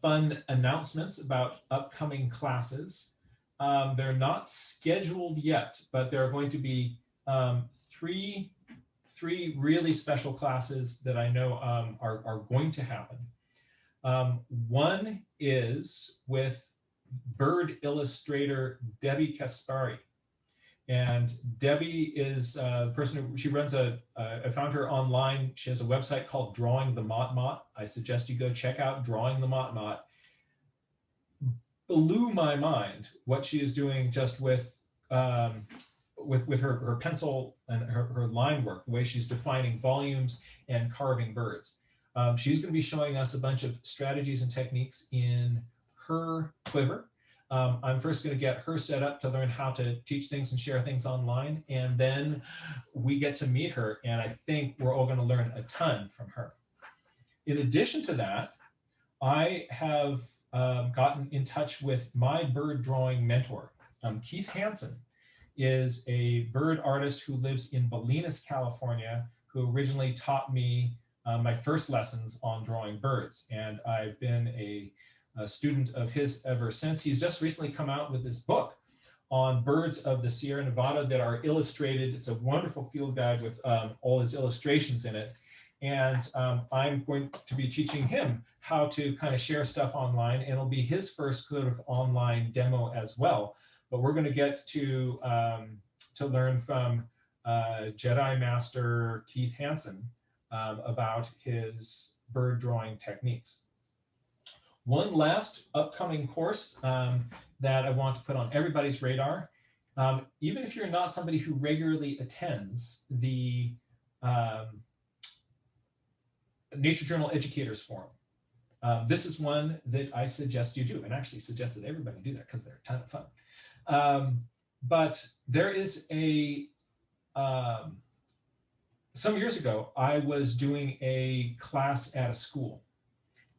fun announcements about upcoming classes. They're not scheduled yet, but there are going to be three really special classes that I know are going to happen. One is with bird illustrator Debbie Kaspari. And Debbie is the person who, she runs I found her online. She has a website called Drawing the Mott Mott. I suggest you go check out Drawing the Mott Mott. Blew my mind what she is doing just with her pencil and her line work, the way she's defining volumes and carving birds. She's going to be showing us a bunch of strategies and techniques in her quiver. I'm first going to get her set up to learn how to teach things and share things online. And then we get to meet her. And I think we're all going to learn a ton from her. In addition to that, I have gotten in touch with my bird drawing mentor. Keith Hansen is a bird artist who lives in Bolinas, California, who originally taught me my first lessons on drawing birds. And I've been a student of his ever since. He's just recently come out with this book on birds of the Sierra Nevada that are illustrated. It's a wonderful field guide with all his illustrations in it. And I'm going to be teaching him how to kind of share stuff online, and it'll be his first sort of online demo as well. But we're going to get to learn from Jedi Master Keith Hansen about his bird drawing techniques. One last upcoming course that I want to put on everybody's radar, even if you're not somebody who regularly attends the Nature Journal Educators Forum. This is one that I suggest you do, and actually suggest that everybody do that because they're a ton of fun. But there is some years ago, I was doing a class at a school.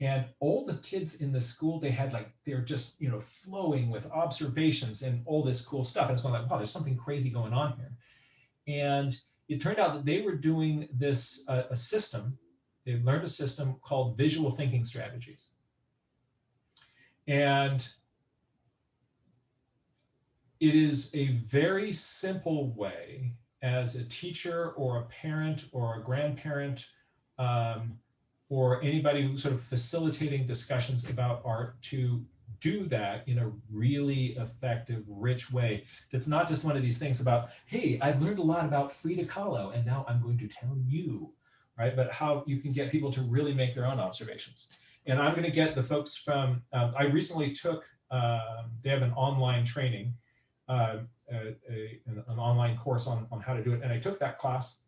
And all the kids in the school, they're just, flowing with observations and all this cool stuff. And it's going like, wow, there's something crazy going on here. And it turned out that they were doing this, a system. They learned a system called visual thinking strategies. And it is a very simple way as a teacher or a parent or a grandparent, or anybody who's sort of facilitating discussions about art to do that in a really effective, rich way. That's not just one of these things about, hey, I've learned a lot about Frida Kahlo, and now I'm going to tell you right? But how you can get people to really make their own observations. And I'm going to get the folks from, I recently took, they have an online training, an online course on how to do it. And I took that class,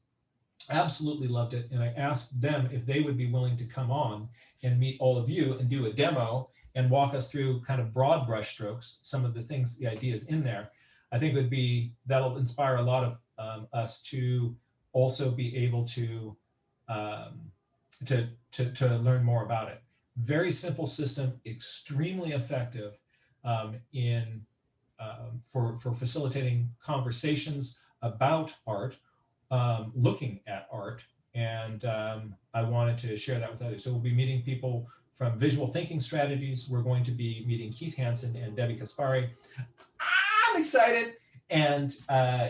absolutely loved it. And I asked them if they would be willing to come on and meet all of you and do a demo and walk us through kind of broad brush strokes, some of the things, the ideas in there. I think would be, that'll inspire a lot of us to also be able to learn more about it. Very simple system, extremely effective for facilitating conversations about art, looking at art, and I wanted to share that with others. So we'll be meeting people from Visual Thinking Strategies. We're going to be meeting Keith Hansen and Debbie Kaspari. I'm excited, and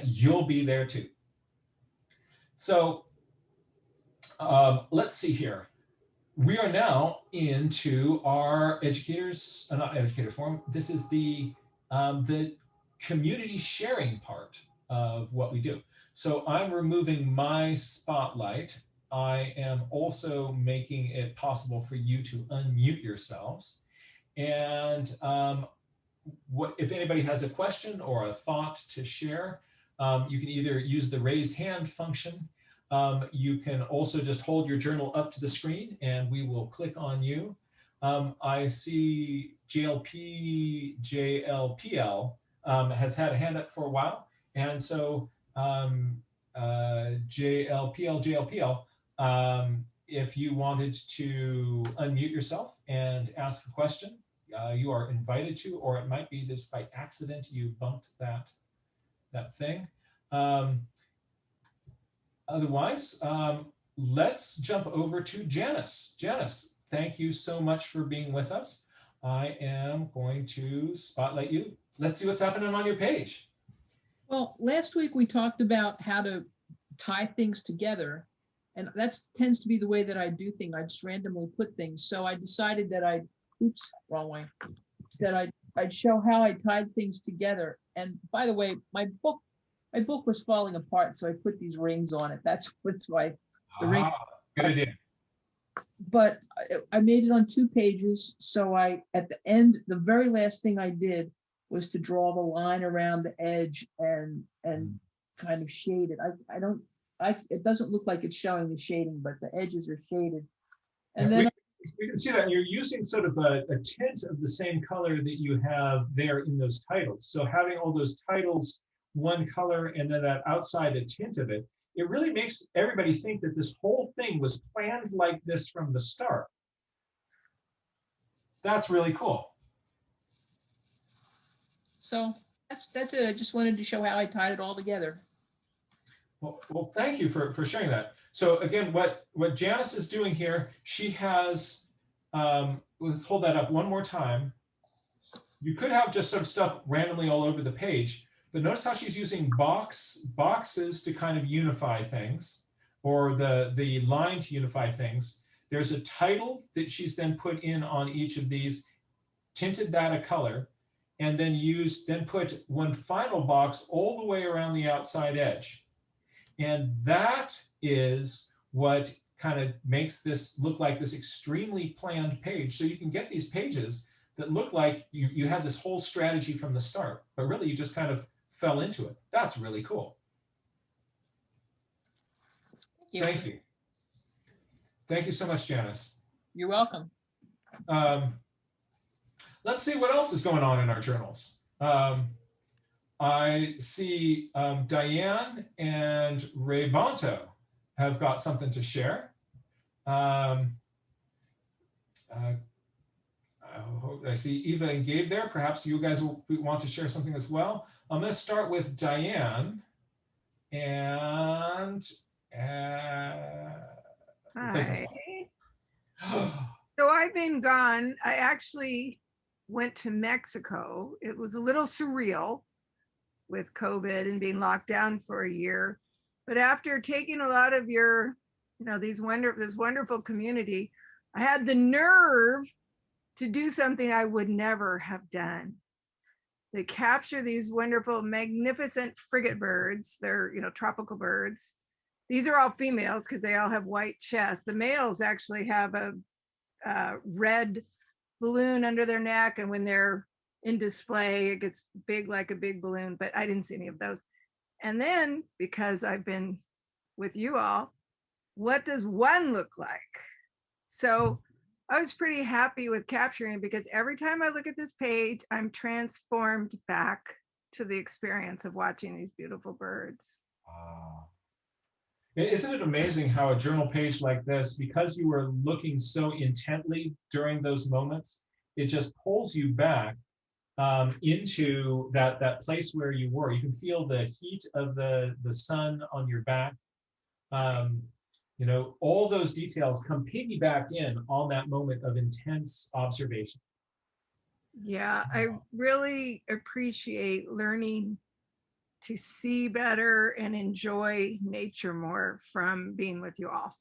you'll be there too. So let's see here. We are now into our educators, not educators forum. This is the community sharing part of what we do. So I'm removing my spotlight. I am also making it possible for you to unmute yourselves. And if anybody has a question or a thought to share, you can either use the raised hand function. You can also just hold your journal up to the screen and we will click on you. I see JLPL has had a hand up for a while. And so JLPL, if you wanted to unmute yourself and ask a question, you are invited to, or it might be this by accident, you bumped that thing. Otherwise, let's jump over to Janice. Janice, thank you so much for being with us. I am going to spotlight you. Let's see what's happening on your page. Well, last week we talked about how to tie things together, and that tends to be the way that I do things. I just randomly put things. So I decided that I'd show how I tied things together. And by the way, my book was falling apart, so I put these rings on it. That's why the ring. Good idea. But I made it on 2 pages. So at the end, the very last thing I did was to draw the line around the edge and kind of shade it. It doesn't look like it's showing the shading, but the edges are shaded. And then we can see that you're using sort of a tint of the same color that you have there in those titles. So having all those titles one color and then that outside a tint of it, it really makes everybody think that this whole thing was planned like this from the start. That's really cool. So that's it. I just wanted to show how I tied it all together. Well, thank you for sharing that. So again, what Janice is doing here, she has, let's hold that up one more time. You could have just some stuff randomly all over the page, but notice how she's using boxes to kind of unify things, or the line to unify things. There's a title that she's then put in on each of these, tinted that a color, and then put one final box all the way around the outside edge. And that is what kind of makes this look like this extremely planned page. So you can get these pages that look like you had this whole strategy from the start, but really you just kind of fell into it. That's really cool. Thank you. Thank you so much, Janice. You're welcome. Let's see what else is going on in our journals. I see Diane and Ray Bonto have got something to share. I see Eva and Gabe there. Perhaps you guys will want to share something as well. I'm going to start with Diane. And hi. So I've been gone. I actually went to Mexico. It was a little surreal with COVID and being locked down for a year. But after taking a lot of your, this wonderful community, I had the nerve to do something I would never have done. To capture these wonderful, magnificent frigate birds. They're, tropical birds. these are all females because they all have white chests. The males actually have a red balloon under their neck, and when they're in display, it gets big like a big balloon, but I didn't see any of those. And then, because I've been with you all, what does one look like? So I was pretty happy with capturing it, because every time I look at this page, I'm transformed back to the experience of watching these beautiful birds. Wow. Isn't it amazing how a journal page like this, because you were looking so intently during those moments, it just pulls you back into that place where you were. You can feel the heat of the sun on your back. You know, all those details come piggybacked in on that moment of intense observation. Yeah, I really appreciate learning to see better and enjoy nature more from being with you all.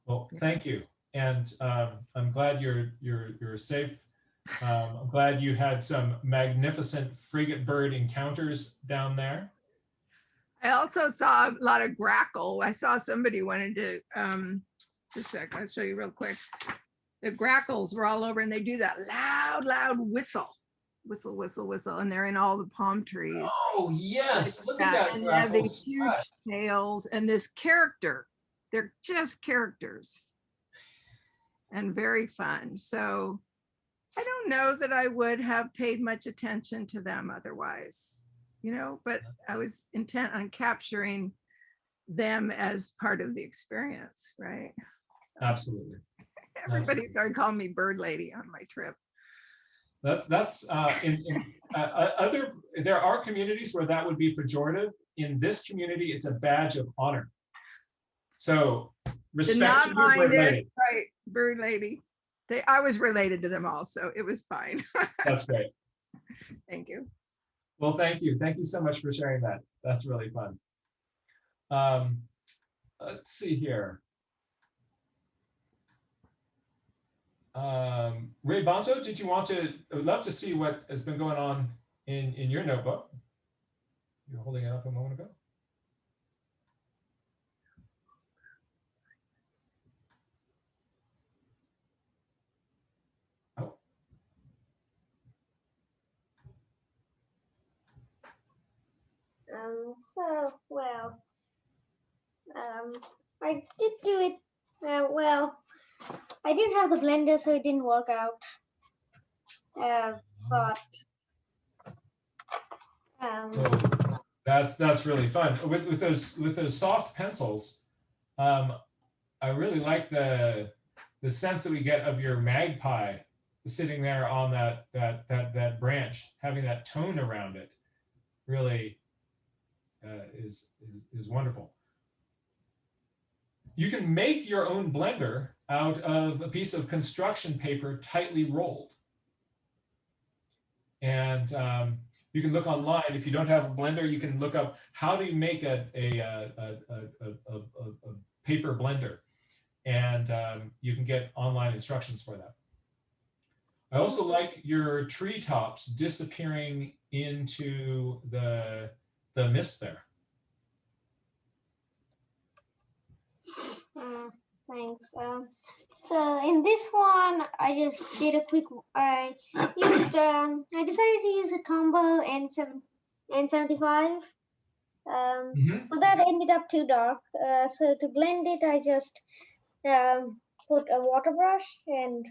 Well, thank you, and I'm glad you're safe. I'm glad you had some magnificent frigate bird encounters down there. I also saw a lot of grackle. I saw somebody wanted to, just a sec, I'll show you real quick. The grackles were all over, and they do that loud whistle. Whistle, whistle, whistle, and they're in all the palm trees. Oh yes, look at that And they have grackle these huge strut. tails, and this character. They're just characters and very fun. So I don't know that I would have paid much attention to them otherwise, you know, but I was intent on capturing them as part of the experience, right? So Absolutely. everybody started calling me Bird Lady on my trip. That's in other, there are communities where that would be pejorative. In this community, it's a badge of honor. So The respect to your bird non-minded, lady. right, Bird Lady. I was related to them all, so it was fine. That's great. Thank you. Well, thank you. Thank you so much for sharing that. That's really fun. Let's see here. Ray Bonto, did you want to, I would love to see what has been going on in your notebook. You were holding it up a moment ago. Oh. I did do it. Well, I didn't have the blender, so it didn't work out. But Oh, that's really fun. With those soft pencils, I really like the sense that we get of your magpie sitting there on that branch, having that tone around it. Really is wonderful. You can make your own blender out of a piece of construction paper tightly rolled. And you can look online. If you don't have a blender, you can look up how do you make a paper blender. And you can get online instructions for that. I also like your treetops disappearing into the mist there. Thanks. So in this one, I just did a quick. I used. I decided to use a combo N75. But that ended up too dark. So to blend it, I just put a water brush and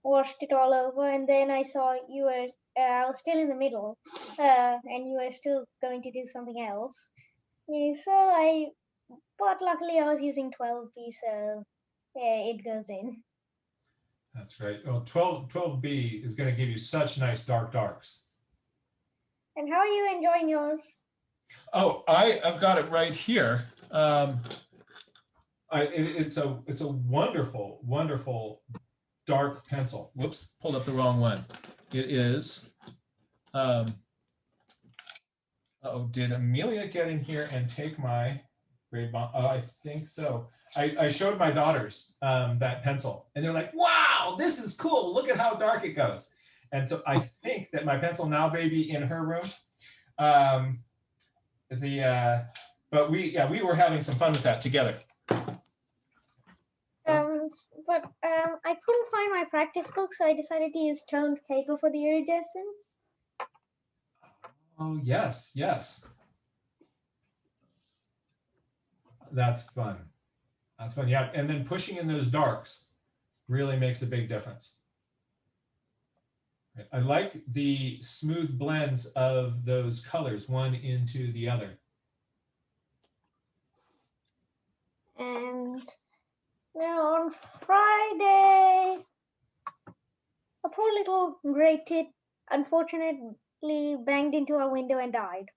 washed it all over. And then I saw you were. I was still in the middle, and you were still going to do something else. Yeah, so but luckily I was using 12B, so yeah, it goes in. That's right. Oh, 12B is going to give you such nice dark darks. And how are you enjoying yours? Oh, I've got it right here. It's a wonderful, wonderful dark pencil. Whoops, pulled up the wrong one. It is. Oh, did Amelia get in here and take my grade bond? Oh, I think so. I showed my daughters that pencil, and they're like, "Wow, this is cool! Look at how dark it goes." And so I think that my pencil now, baby, in her room. But we were having some fun with that together. I couldn't find my practice book, so I decided to use toned paper for the iridescence. Oh, yes, yes. That's fun. That's fun. Yeah. And then pushing in those darks really makes a big difference. I like the smooth blends of those colors, one into the other. And now on Friday, a poor little gray tit unfortunately banged into our window and died.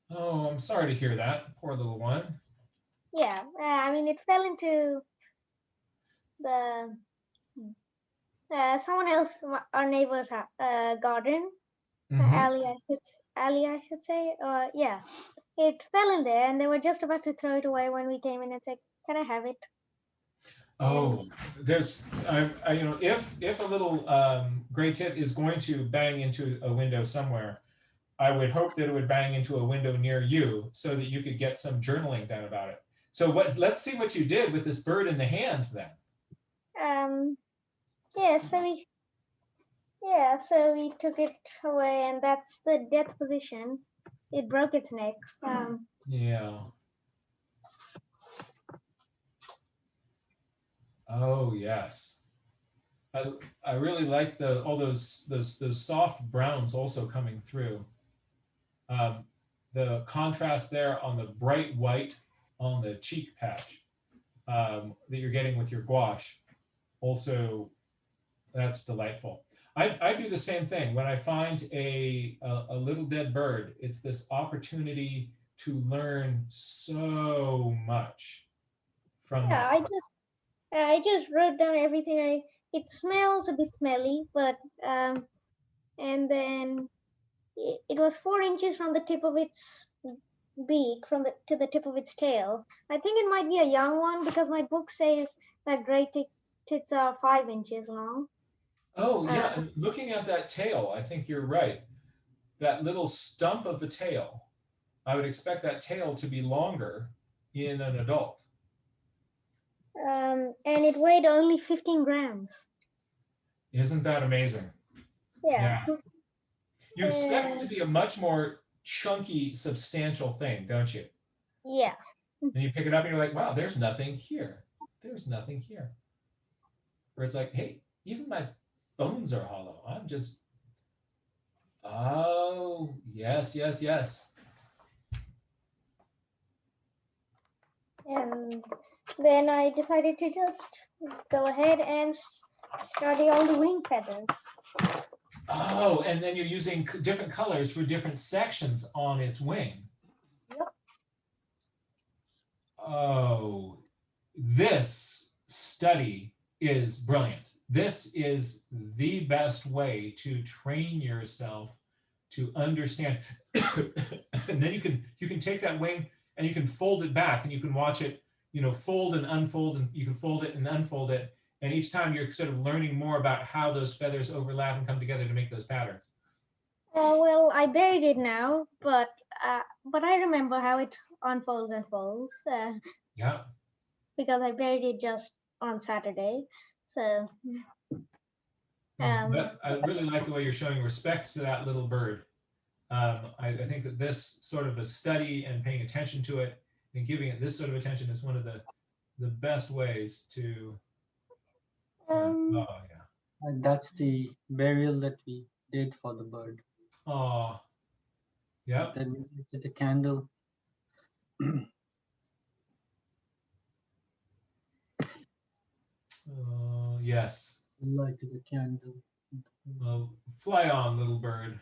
Oh, I'm sorry to hear that. Poor little one. Yeah, I mean, it fell into the someone else, our neighbor's garden, alley, I should say. Yeah, it fell in there, and they were just about to throw it away when we came in and said, "Can I have it?" Oh, there's, you know, if a little gray tit is going to bang into a window somewhere, I would hope that it would bang into a window near you so that you could get some journaling done about it. So let's see what you did with this bird in the hand then. Yeah, so we took it away, and that's the death position. It broke its neck. Yeah. Oh yes. I really like all those soft browns also coming through. The contrast there on the bright white on the cheek patch that you're getting with your gouache, also, that's delightful. I do the same thing when I find a little dead bird. It's this opportunity to learn so much from Yeah, I just wrote down everything. It smells a bit smelly, but and then it was 4 inches from the tip of its beak to the tip of its tail. I think it might be a young one because my book says that gray tits are 5 inches long. Oh yeah, and looking at that tail, I think you're right. That little stump of the tail, I would expect that tail to be longer in an adult. And it weighed only 15 grams. Isn't that amazing? Yeah. You expect it to be a much more chunky, substantial thing, don't you? Yeah. And you pick it up and you're like, wow, there's nothing here. There's nothing here. Where it's like, hey, even my bones are hollow. I'm just, oh, yes, yes, yes. And then I decided to just go ahead and study all the wing feathers. Oh, and then you're using different colors for different sections on its wing. Yep. Oh, this study is brilliant. This is the best way to train yourself to understand. And then you can take that wing and you can fold it back and you can watch it, you know, fold and unfold, and you can fold it and unfold it. And each time you're sort of learning more about how those feathers overlap and come together to make those patterns. Well, I buried it now, but I remember how it unfolds and folds. Yeah. Because I buried it just on Saturday. So. I really like the way you're showing respect to that little bird. I think that this sort of a study and paying attention to it and giving it this sort of attention is one of the best ways to. Oh yeah. And that's the burial that we did for the bird. Oh. Yeah. Then we lit a candle. Yes. Lighted a candle. Well, fly on, little bird,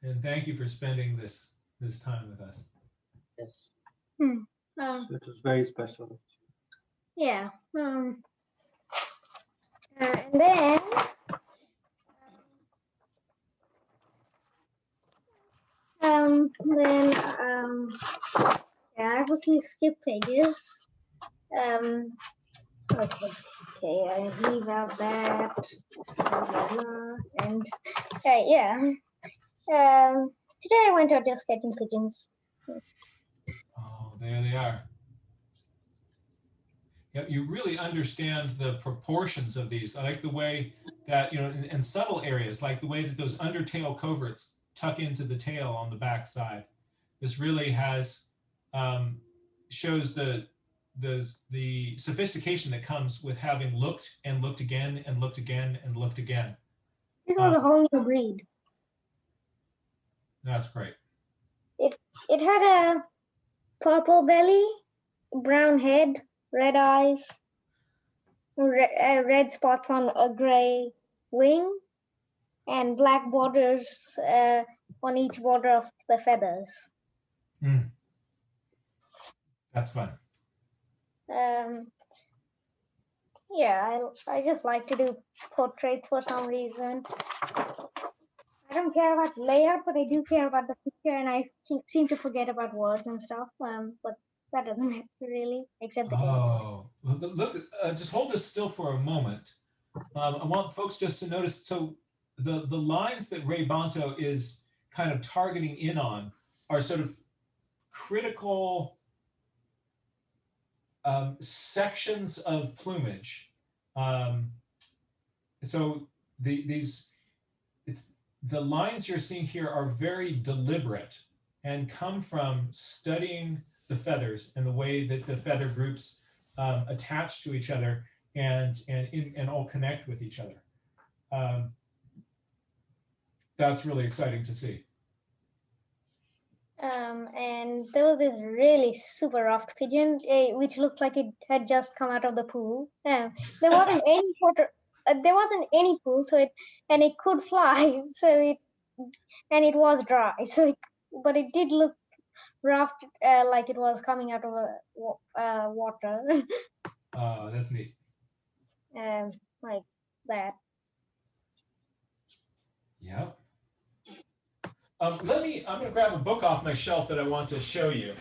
and thank you for spending this time with us. Yes. So it was very special. Yeah. And then. Yeah, I have a few skip pages. Okay, I leave out that. And yeah. Today I went out just catching pigeons. Oh, There they are. Yep, you really understand the proportions of these. I like the way that, you know, in subtle areas, like the way that those undertail coverts tuck into the tail on the back side. This really has, shows the sophistication that comes with having looked and looked again and looked again and looked again. This was a whole new breed. That's great. It had a purple belly, brown head, red eyes, red spots on a gray wing, and black borders on each border of the feathers. Mm. That's fun. Yeah, I just like to do portraits for some reason. I don't care about layout, but I do care about the picture, and I seem to forget about words and stuff. But that doesn't matter really, except the tail. Oh, look, just hold this still for a moment. I want folks just to notice, so the lines that Ray Bonto is kind of targeting in on are sort of critical sections of plumage. So the lines you're seeing here are very deliberate and come from studying the feathers and the way that the feather groups attach to each other and all connect with each other. That's really exciting to see. And there was this really super rough pigeon, which looked like it had just come out of the pool. There wasn't any water. There wasn't any pool, so it could fly. So it was dry. So but it did look rough, like it was coming out of water. Oh, that's neat. Like that. Yeah. I'm going to grab a book off my shelf that I want to show you.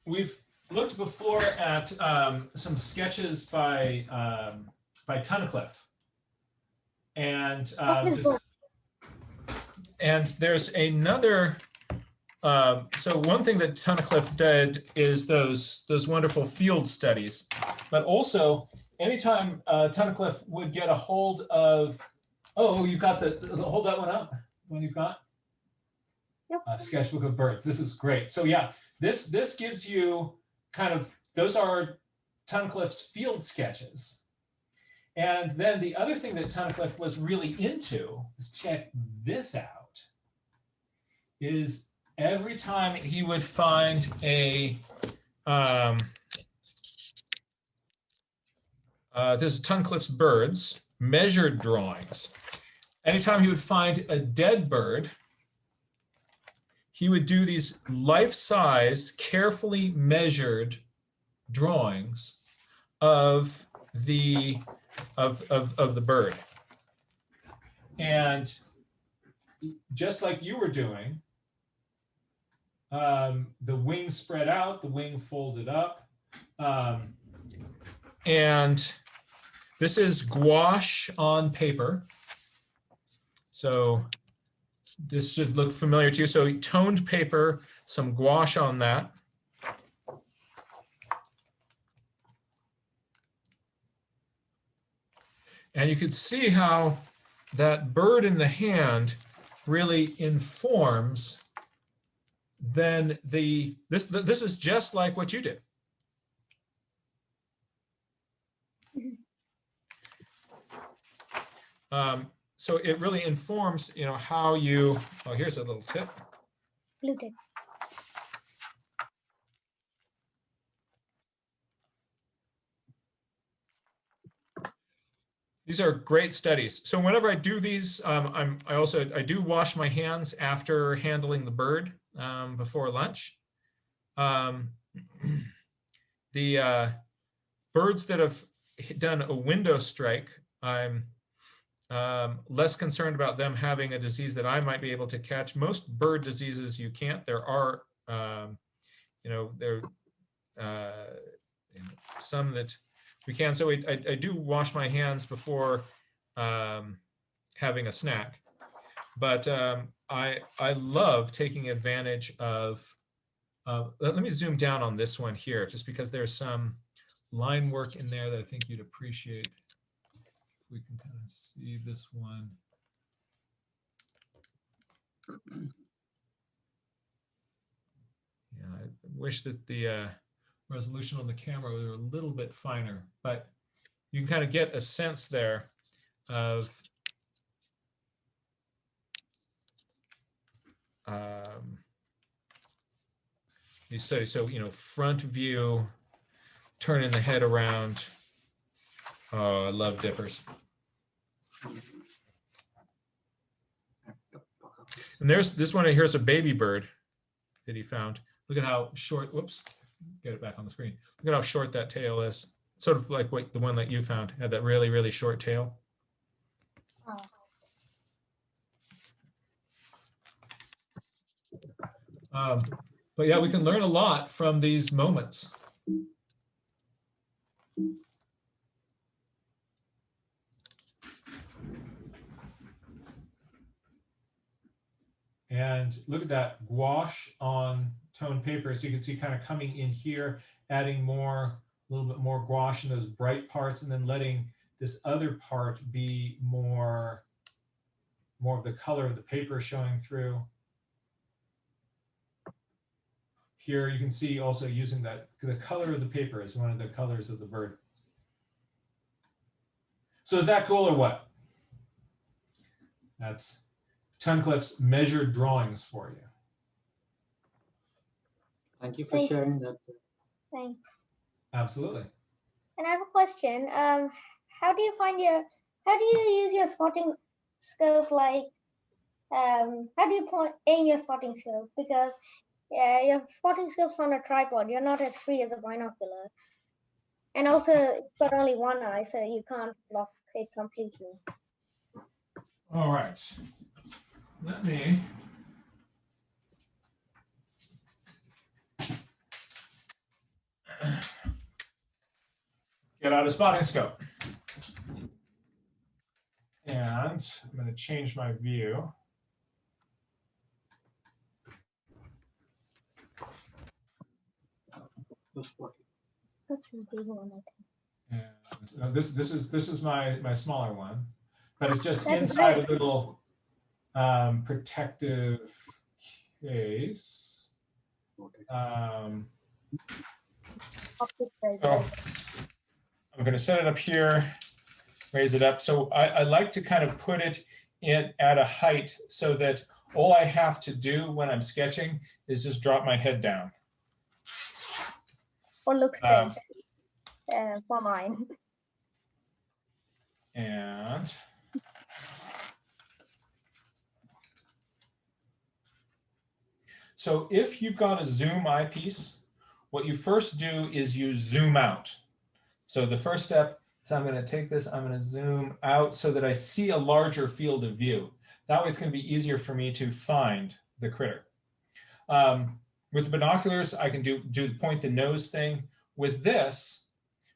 We've looked before at some sketches by Tunnicliffe. And there's another, so one thing that Tunnicliffe did is those wonderful field studies, but also anytime Tunnicliffe would get a hold of, oh, you've got hold that one up, one you've got? Yep. Sketchbook of birds. This is great. So yeah, this gives you kind of, those are Tunnicliffe's field sketches. And then the other thing that Tunnicliffe was really into, is check this out, is every time he would find a, this is Tunnicliffe's birds, measured drawings. Anytime he would find a dead bird, he would do these life-size, carefully measured drawings of the bird. And just like you were doing, the wing spread out, the wing folded up. And this is gouache on paper. So this should look familiar to you. So toned paper, some gouache on that. And you could see how that bird in the hand really informs then this is just like what you did. So it really informs, you know, how you, oh, here's a little tip. Blue tip. These are great studies. So whenever I do these, I do wash my hands after handling the bird before lunch. The birds that have done a window strike, I'm less concerned about them having a disease that I might be able to catch. Most bird diseases you can't. There are, you know, some that we can. So I do wash my hands before having a snack, but I love taking advantage of, let me zoom down on this one here, just because there's some line work in there that I think you'd appreciate. We can kind of see this one. Yeah, I wish that the resolution on the camera were a little bit finer, but you can kind of get a sense there of these studies. So, front view, turning the head around. Oh, I love dippers. And there's this one here's a baby bird that he found. Look at how short, whoops, get it back on the screen. Look at how short that tail is. Sort of like the one that you found, had that really, really short tail. But yeah, we can learn a lot from these moments. And look at that gouache on toned paper. So you can see kind of coming in here, adding a little bit more gouache in those bright parts, and then letting this other part be more of the color of the paper showing through. Here you can see also using the color of the paper as one of the colors of the bird. So is that cool or what? That's Tunnicliffe's measured drawings for you. Thank you for sharing that. Thanks. Absolutely. And I have a question. How do you use your spotting scope? Like, how do you aim your spotting scope? Because your spotting scope's on a tripod. You're not as free as a binocular. And also, you've got only one eye, so you can't block it completely. All right. Let me get out a spotting scope. And I'm going to change my view. That's his big one, I think. And this is my smaller one, but it's just inside a little protective case. So I'm going to set it up here, raise it up. So I like to kind of put it in at a height so that all I have to do when I'm sketching is just drop my head down. What looks good for mine. And so if you've got a zoom eyepiece, what you first do is you zoom out. So the first step is I'm going to take this, I'm going to zoom out so that I see a larger field of view. That way it's going to be easier for me to find the critter. With the binoculars, I can do point the nose thing. With this,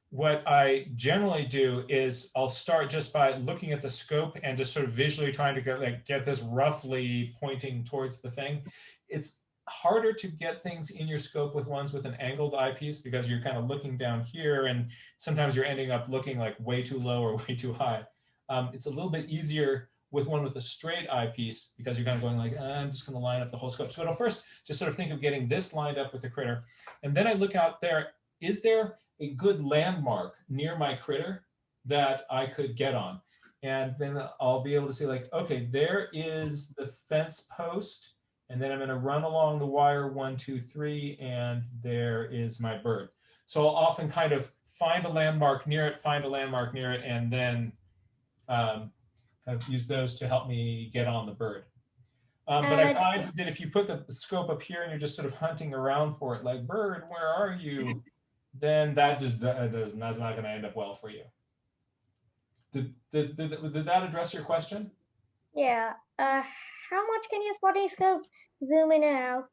what I generally do is I'll start just by looking at the scope and just sort of visually trying to get this roughly pointing towards the thing. It's harder to get things in your scope with ones with an angled eyepiece because you're kind of looking down here and sometimes you're ending up looking like way too low or way too high. It's a little bit easier with one with a straight eyepiece because you're kind of going like, I'm just going to line up the whole scope. So I'll first just sort of think of getting this lined up with the critter. And then I look out there, is there a good landmark near my critter that I could get on? And then I'll be able to say like, okay, there is the fence post. And then I'm going to run along the wire 1, 2, 3, and there is my bird. So I'll often kind of find a landmark near it, and then kind of use those to help me get on the bird. But I find that if you put the scope up here and you're just sort of hunting around for it, like, bird, where are you? Then that's not going to end up well for you. Did that address your question? Yeah. How much can your spotting scope zoom in and out?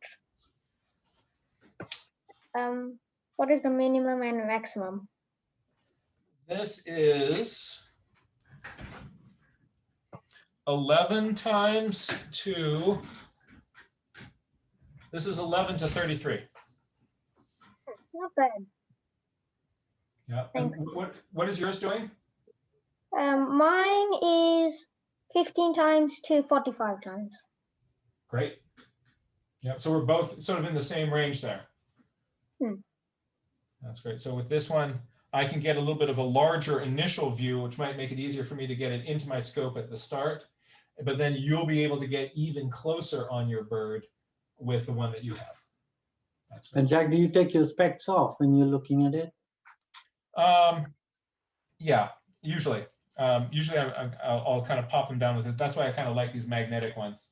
What is the minimum and maximum? This is 11 times 2. This is 11 to 33. Not bad. Yeah. And Thanks. what is yours doing? Mine is 15 times to 45 times. Great. Yeah. So we're both sort of in the same range there. That's great. So with this one, I can get a little bit of a larger initial view, which might make it easier for me to get it into my scope at the start. But then you'll be able to get even closer on your bird with the one that you have. That's great. And Jack, do you take your specs off when you're looking at it? Yeah, usually. Usually I'll kind of pop them down with it. That's why I kind of like these magnetic ones.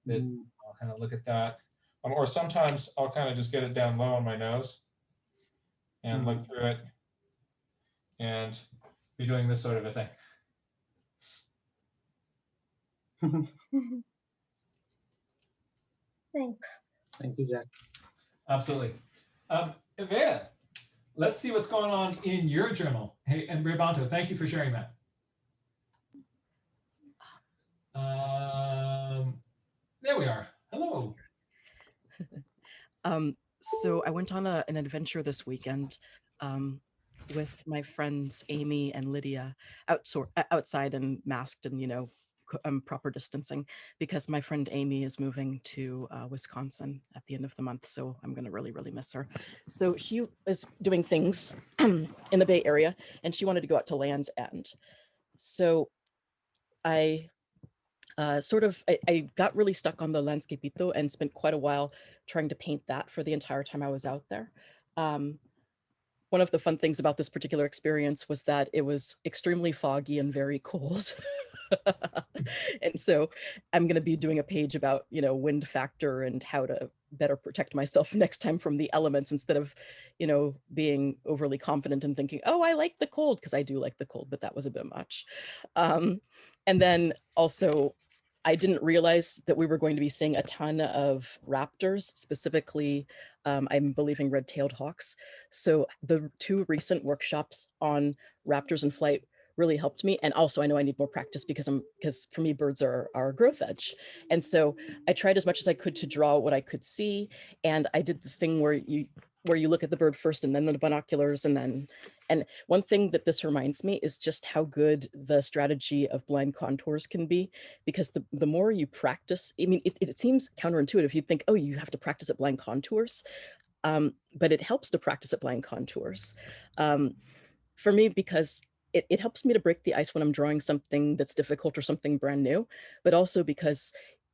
That I'll kind of look at that. Or sometimes I'll kind of just get it down low on my nose and look through it and be doing this sort of a thing. Thanks. Thank you, Jack. Absolutely. Ivea, let's see what's going on in your journal. Hey, and Rebanto, thank you for sharing that. There we are. Hello. So I went on an adventure this weekend with my friends Amy and Lydia outside and masked and, you know, proper distancing, because my friend Amy is moving to Wisconsin at the end of the month. So I'm going to really, really miss her. So she is doing things in the Bay Area and she wanted to go out to Land's End. So I I got really stuck on the landscapito and spent quite a while trying to paint that for the entire time I was out there. One of the fun things about this particular experience was that it was extremely foggy and very cold. And so I'm going to be doing a page about, you know, wind factor and how to better protect myself next time from the elements, instead of, you know, being overly confident and thinking, oh, I like the cold, because I do like the cold, but that was a bit much. And then also, I didn't realize that we were going to be seeing a ton of raptors, specifically, I'm believing red-tailed hawks. So the 2 recent workshops on raptors in flight really helped me. And also I know I need more practice because for me, birds are a growth edge. And so I tried as much as I could to draw what I could see. And I did the thing where you look at the bird first and then the binoculars, and one thing that this reminds me is just how good the strategy of blind contours can be, because the more you practice, I mean, it seems counterintuitive. You'd think, oh, you have to practice at blind contours, but it helps to practice at blind contours for me, because it helps me to break the ice when I'm drawing something that's difficult or something brand new, but also because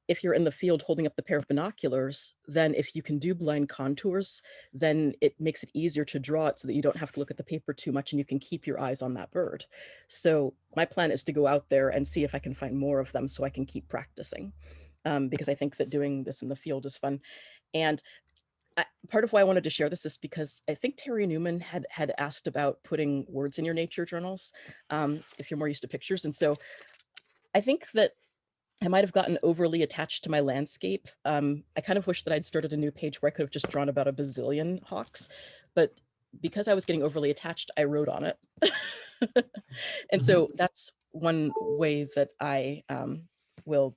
if you're in the field holding up the pair of binoculars, then if you can do blind contours, then it makes it easier to draw it so that you don't have to look at the paper too much and you can keep your eyes on that bird. So my plan is to go out there and see if I can find more of them so I can keep practicing, because I think that doing this in the field is fun. And part of why I wanted to share this is because I think Terry Newman had asked about putting words in your nature journals, if you're more used to pictures. And so I think that I might have gotten overly attached to my landscape. I kind of wish that I'd started a new page where I could have just drawn about a bazillion hawks, but because I was getting overly attached, I wrote on it. And so that's one way that I will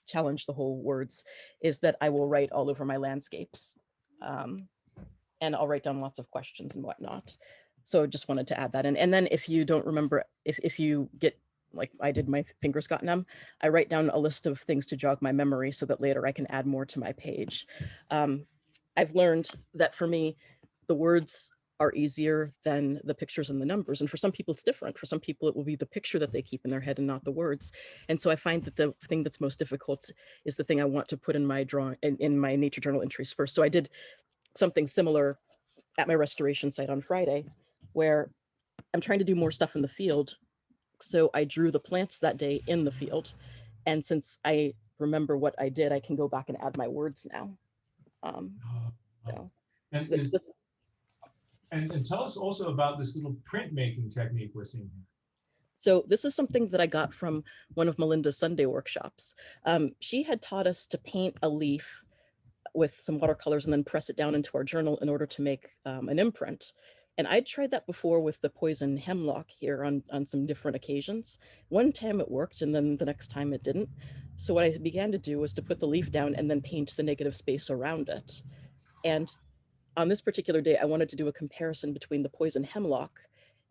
challenge the whole words, is that I will write all over my landscapes. And I'll write down lots of questions and whatnot. So just wanted to add that in. And then if you don't remember, if you get, like I did, my fingers got numb, I write down a list of things to jog my memory so that later I can add more to my page. I've learned that for me, the words are easier than the pictures and the numbers. And for some people, it's different. For some people, it will be the picture that they keep in their head and not the words. And so I find that the thing that's most difficult is the thing I want to put in my drawing, in my nature journal entries first. So I did something similar at my restoration site on Friday, where I'm trying to do more stuff in the field. So I drew the plants that day in the field. And since I remember what I did, I can go back and add my words now. So and tell us also about this little printmaking technique we're seeing here. So this is something that I got from one of Melinda's Sunday workshops. She had taught us to paint a leaf with some watercolors and then press it down into our journal in order to make an imprint. And I tried that before with the poison hemlock here on some different occasions. One time it worked and then the next time it didn't. So what I began to do was to put the leaf down and then paint the negative space around it. And on this particular day, I wanted to do a comparison between the poison hemlock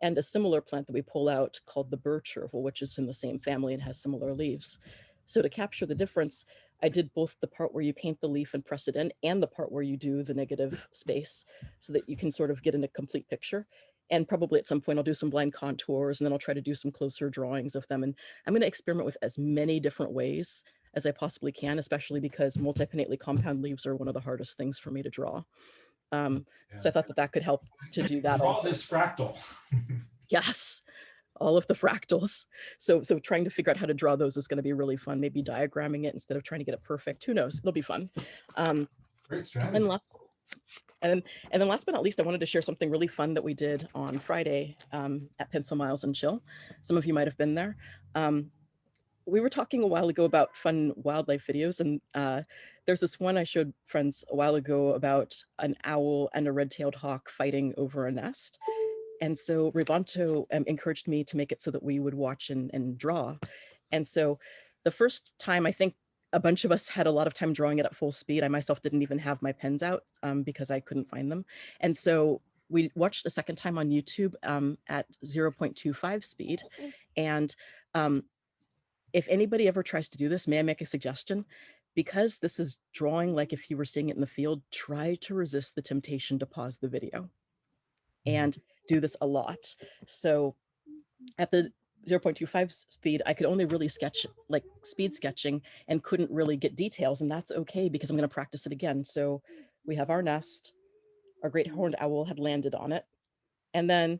and a similar plant that we pull out called the birch chervil, which is in the same family and has similar leaves. So to capture the difference, I did both the part where you paint the leaf and press it in and the part where you do the negative space so that you can sort of get in a complete picture. And probably at some point I'll do some blind contours and then I'll try to do some closer drawings of them. And I'm going to experiment with as many different ways as I possibly can, especially because multipinnately compound leaves are one of the hardest things for me to draw. So I thought that that could help to do that. Draw this fractal. Yes, all of the fractals. So trying to figure out how to draw those is going to be really fun. Maybe diagramming it instead of trying to get it perfect. Who knows? It'll be fun. Great strategy. And then last but not least, I wanted to share something really fun that we did on Friday at Pencil Miles and Chill. Some of you might have been there. We were talking a while ago about fun wildlife videos, and there's this one I showed friends a while ago about an owl and a red-tailed hawk fighting over a nest. And so Rivanto encouraged me to make it so that we would watch and draw. And so the first time, I think a bunch of us had a lot of time drawing it at full speed. I myself didn't even have my pens out because I couldn't find them. And so we watched a second time on YouTube at 0.25 speed. And if anybody ever tries to do this, may I make a suggestion? Because this is drawing like if you were seeing it in the field, try to resist the temptation to pause the video and do this a lot. So at the 0.25 speed, I could only really sketch like speed sketching and couldn't really get details. And that's okay because I'm going to practice it again. So we have our nest, our great horned owl had landed on it. And then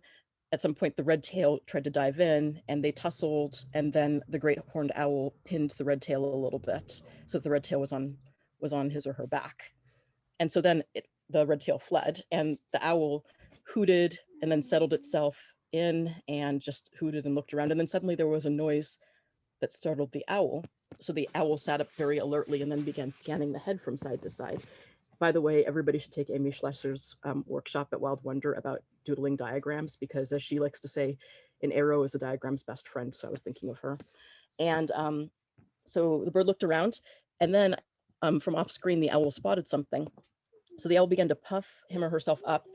at some point, the red tail tried to dive in and they tussled. And then the great horned owl pinned the red tail a little bit so that the red tail was on his or her back. And so then the red tail fled and the owl hooted and then settled itself in and just hooted and looked around. And then suddenly there was a noise that startled the owl. So the owl sat up very alertly and then began scanning the head from side to side. By the way, everybody should take Amy Schlesser's workshop at Wild Wonder about doodling diagrams, because as she likes to say, an arrow is a diagram's best friend. So I was thinking of her. And so the bird looked around, and then from off screen, the owl spotted something. So the owl began to puff him or herself up,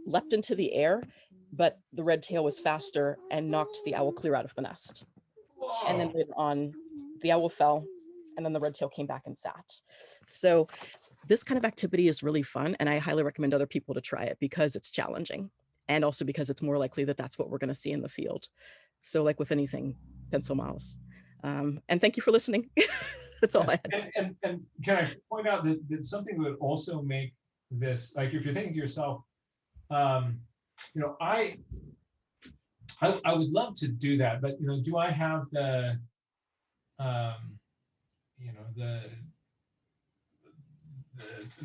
leapt into the air, but the red tail was faster and knocked the owl clear out of the nest. Whoa. And then later on, the owl fell, and then the red tail came back and sat. So this kind of activity is really fun, and I highly recommend other people to try it because it's challenging, and also because it's more likely that that's what we're going to see in the field. So like with anything, pencil miles. And thank you for listening. That's all I had. And can I point out that something that would also make this, like if you're thinking to yourself, you know, I would love to do that, but you know, do I have the, you know,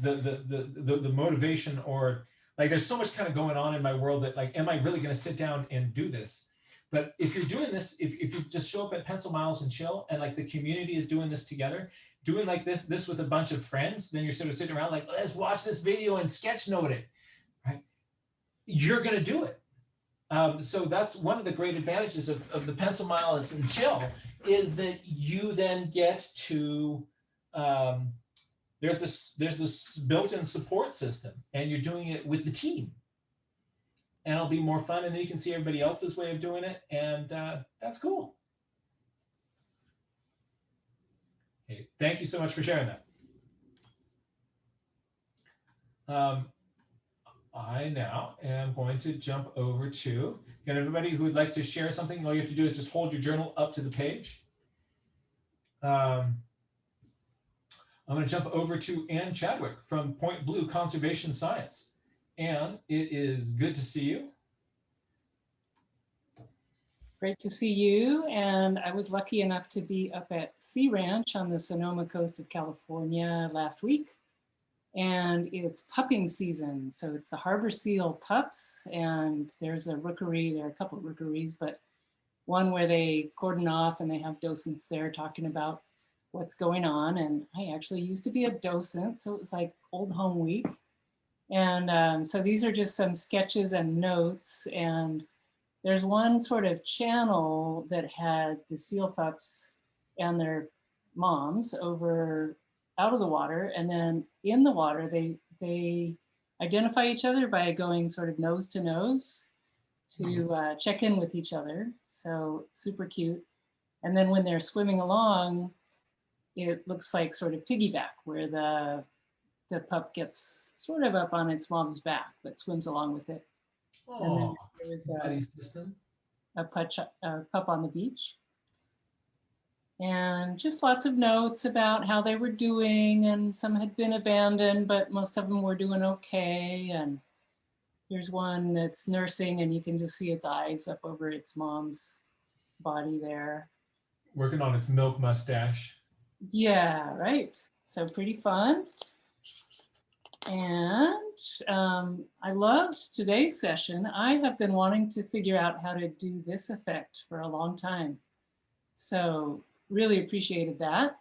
the motivation, or like there's so much kind of going on in my world that like, am I really going to sit down and do this? But if you're doing this, if you just show up at Pencil Miles and Chill, and like the community is doing this together, doing like this with a bunch of friends, then you're sort of sitting around like, let's watch this video and sketch note it, right? You're going to do it. So that's one of the great advantages of the Pencil Miles and Chill, is that you then get to, there's this built-in support system, and you're doing it with the team. And it'll be more fun, and then you can see everybody else's way of doing it, and that's cool. Hey, thank you so much for sharing that. I now am going to jump over to, again, everybody who would like to share something, all you have to do is just hold your journal up to the page. I'm going to jump over to Ann Chadwick from Point Blue Conservation Science. Ann, it is good to see you. Great to see you. And I was lucky enough to be up at Sea Ranch on the Sonoma coast of California last week. And it's pupping season. So it's the harbor seal pups, and there's a rookery, there are a couple of rookeries, but one where they cordon off and they have docents there talking about what's going on. And I actually used to be a docent, so it was like old home week. And so these are just some sketches and notes. And there's one sort of channel that had the seal pups and their moms over out of the water. And then in the water, they identify each other by going sort of nose to nose to check in with each other. So super cute. And then when they're swimming along, it looks like sort of piggyback, where the pup gets sort of up on its mom's back, but swims along with it. And then there's a pup on the beach. And just lots of notes about how they were doing, and some had been abandoned, but most of them were doing okay. And there's one that's nursing, and you can just see its eyes up over its mom's body there. Working on its milk mustache. Yeah, right. So pretty fun. And I loved today's session. I have been wanting to figure out how to do this effect for a long time. So really appreciated that.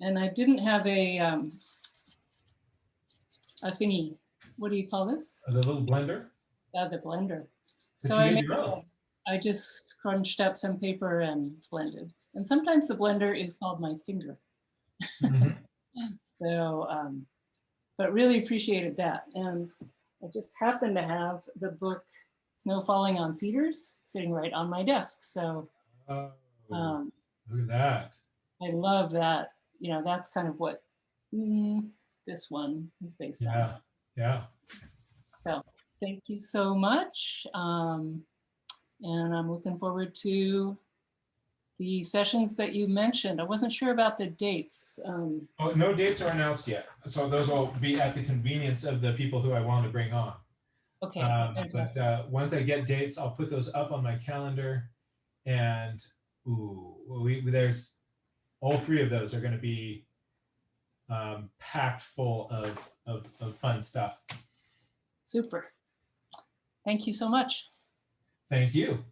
And I didn't have a thingy. What do you call this? The little blender? The blender. But So you made your own. I just scrunched up some paper and blended. And sometimes the blender is called my finger. Mhm. So, but really appreciated that. And I just happened to have the book Snow Falling on Cedars sitting right on my desk. So Oh, look at that. I love that. You know, that's kind of what this one is based on. Yeah. So thank you so much. And I'm looking forward to the sessions that you mentioned. I wasn't sure about the dates. Oh, no dates are announced yet. So those will be at the convenience of the people who I want to bring on. Okay. But once I get dates, I'll put those up on my calendar. And there's all three of those are going to be packed full of fun stuff. Super. Thank you so much. Thank you.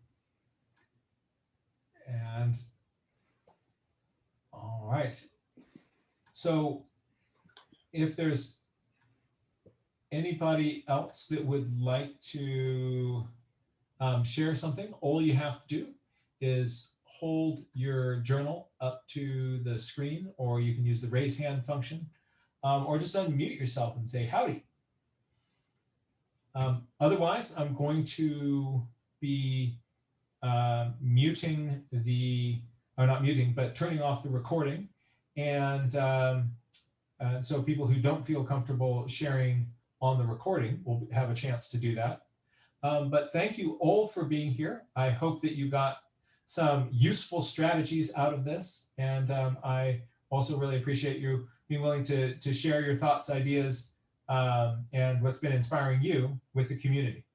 And all right. So if there's anybody else that would like to share something, all you have to do is hold your journal up to the screen, or you can use the raise hand function, or just unmute yourself and say howdy. Otherwise, I'm going to be muting not muting, but turning off the recording. And so people who don't feel comfortable sharing on the recording will have a chance to do that. But thank you all for being here. I hope that you got some useful strategies out of this. And I also really appreciate you being willing to share your thoughts, ideas, and what's been inspiring you with the community.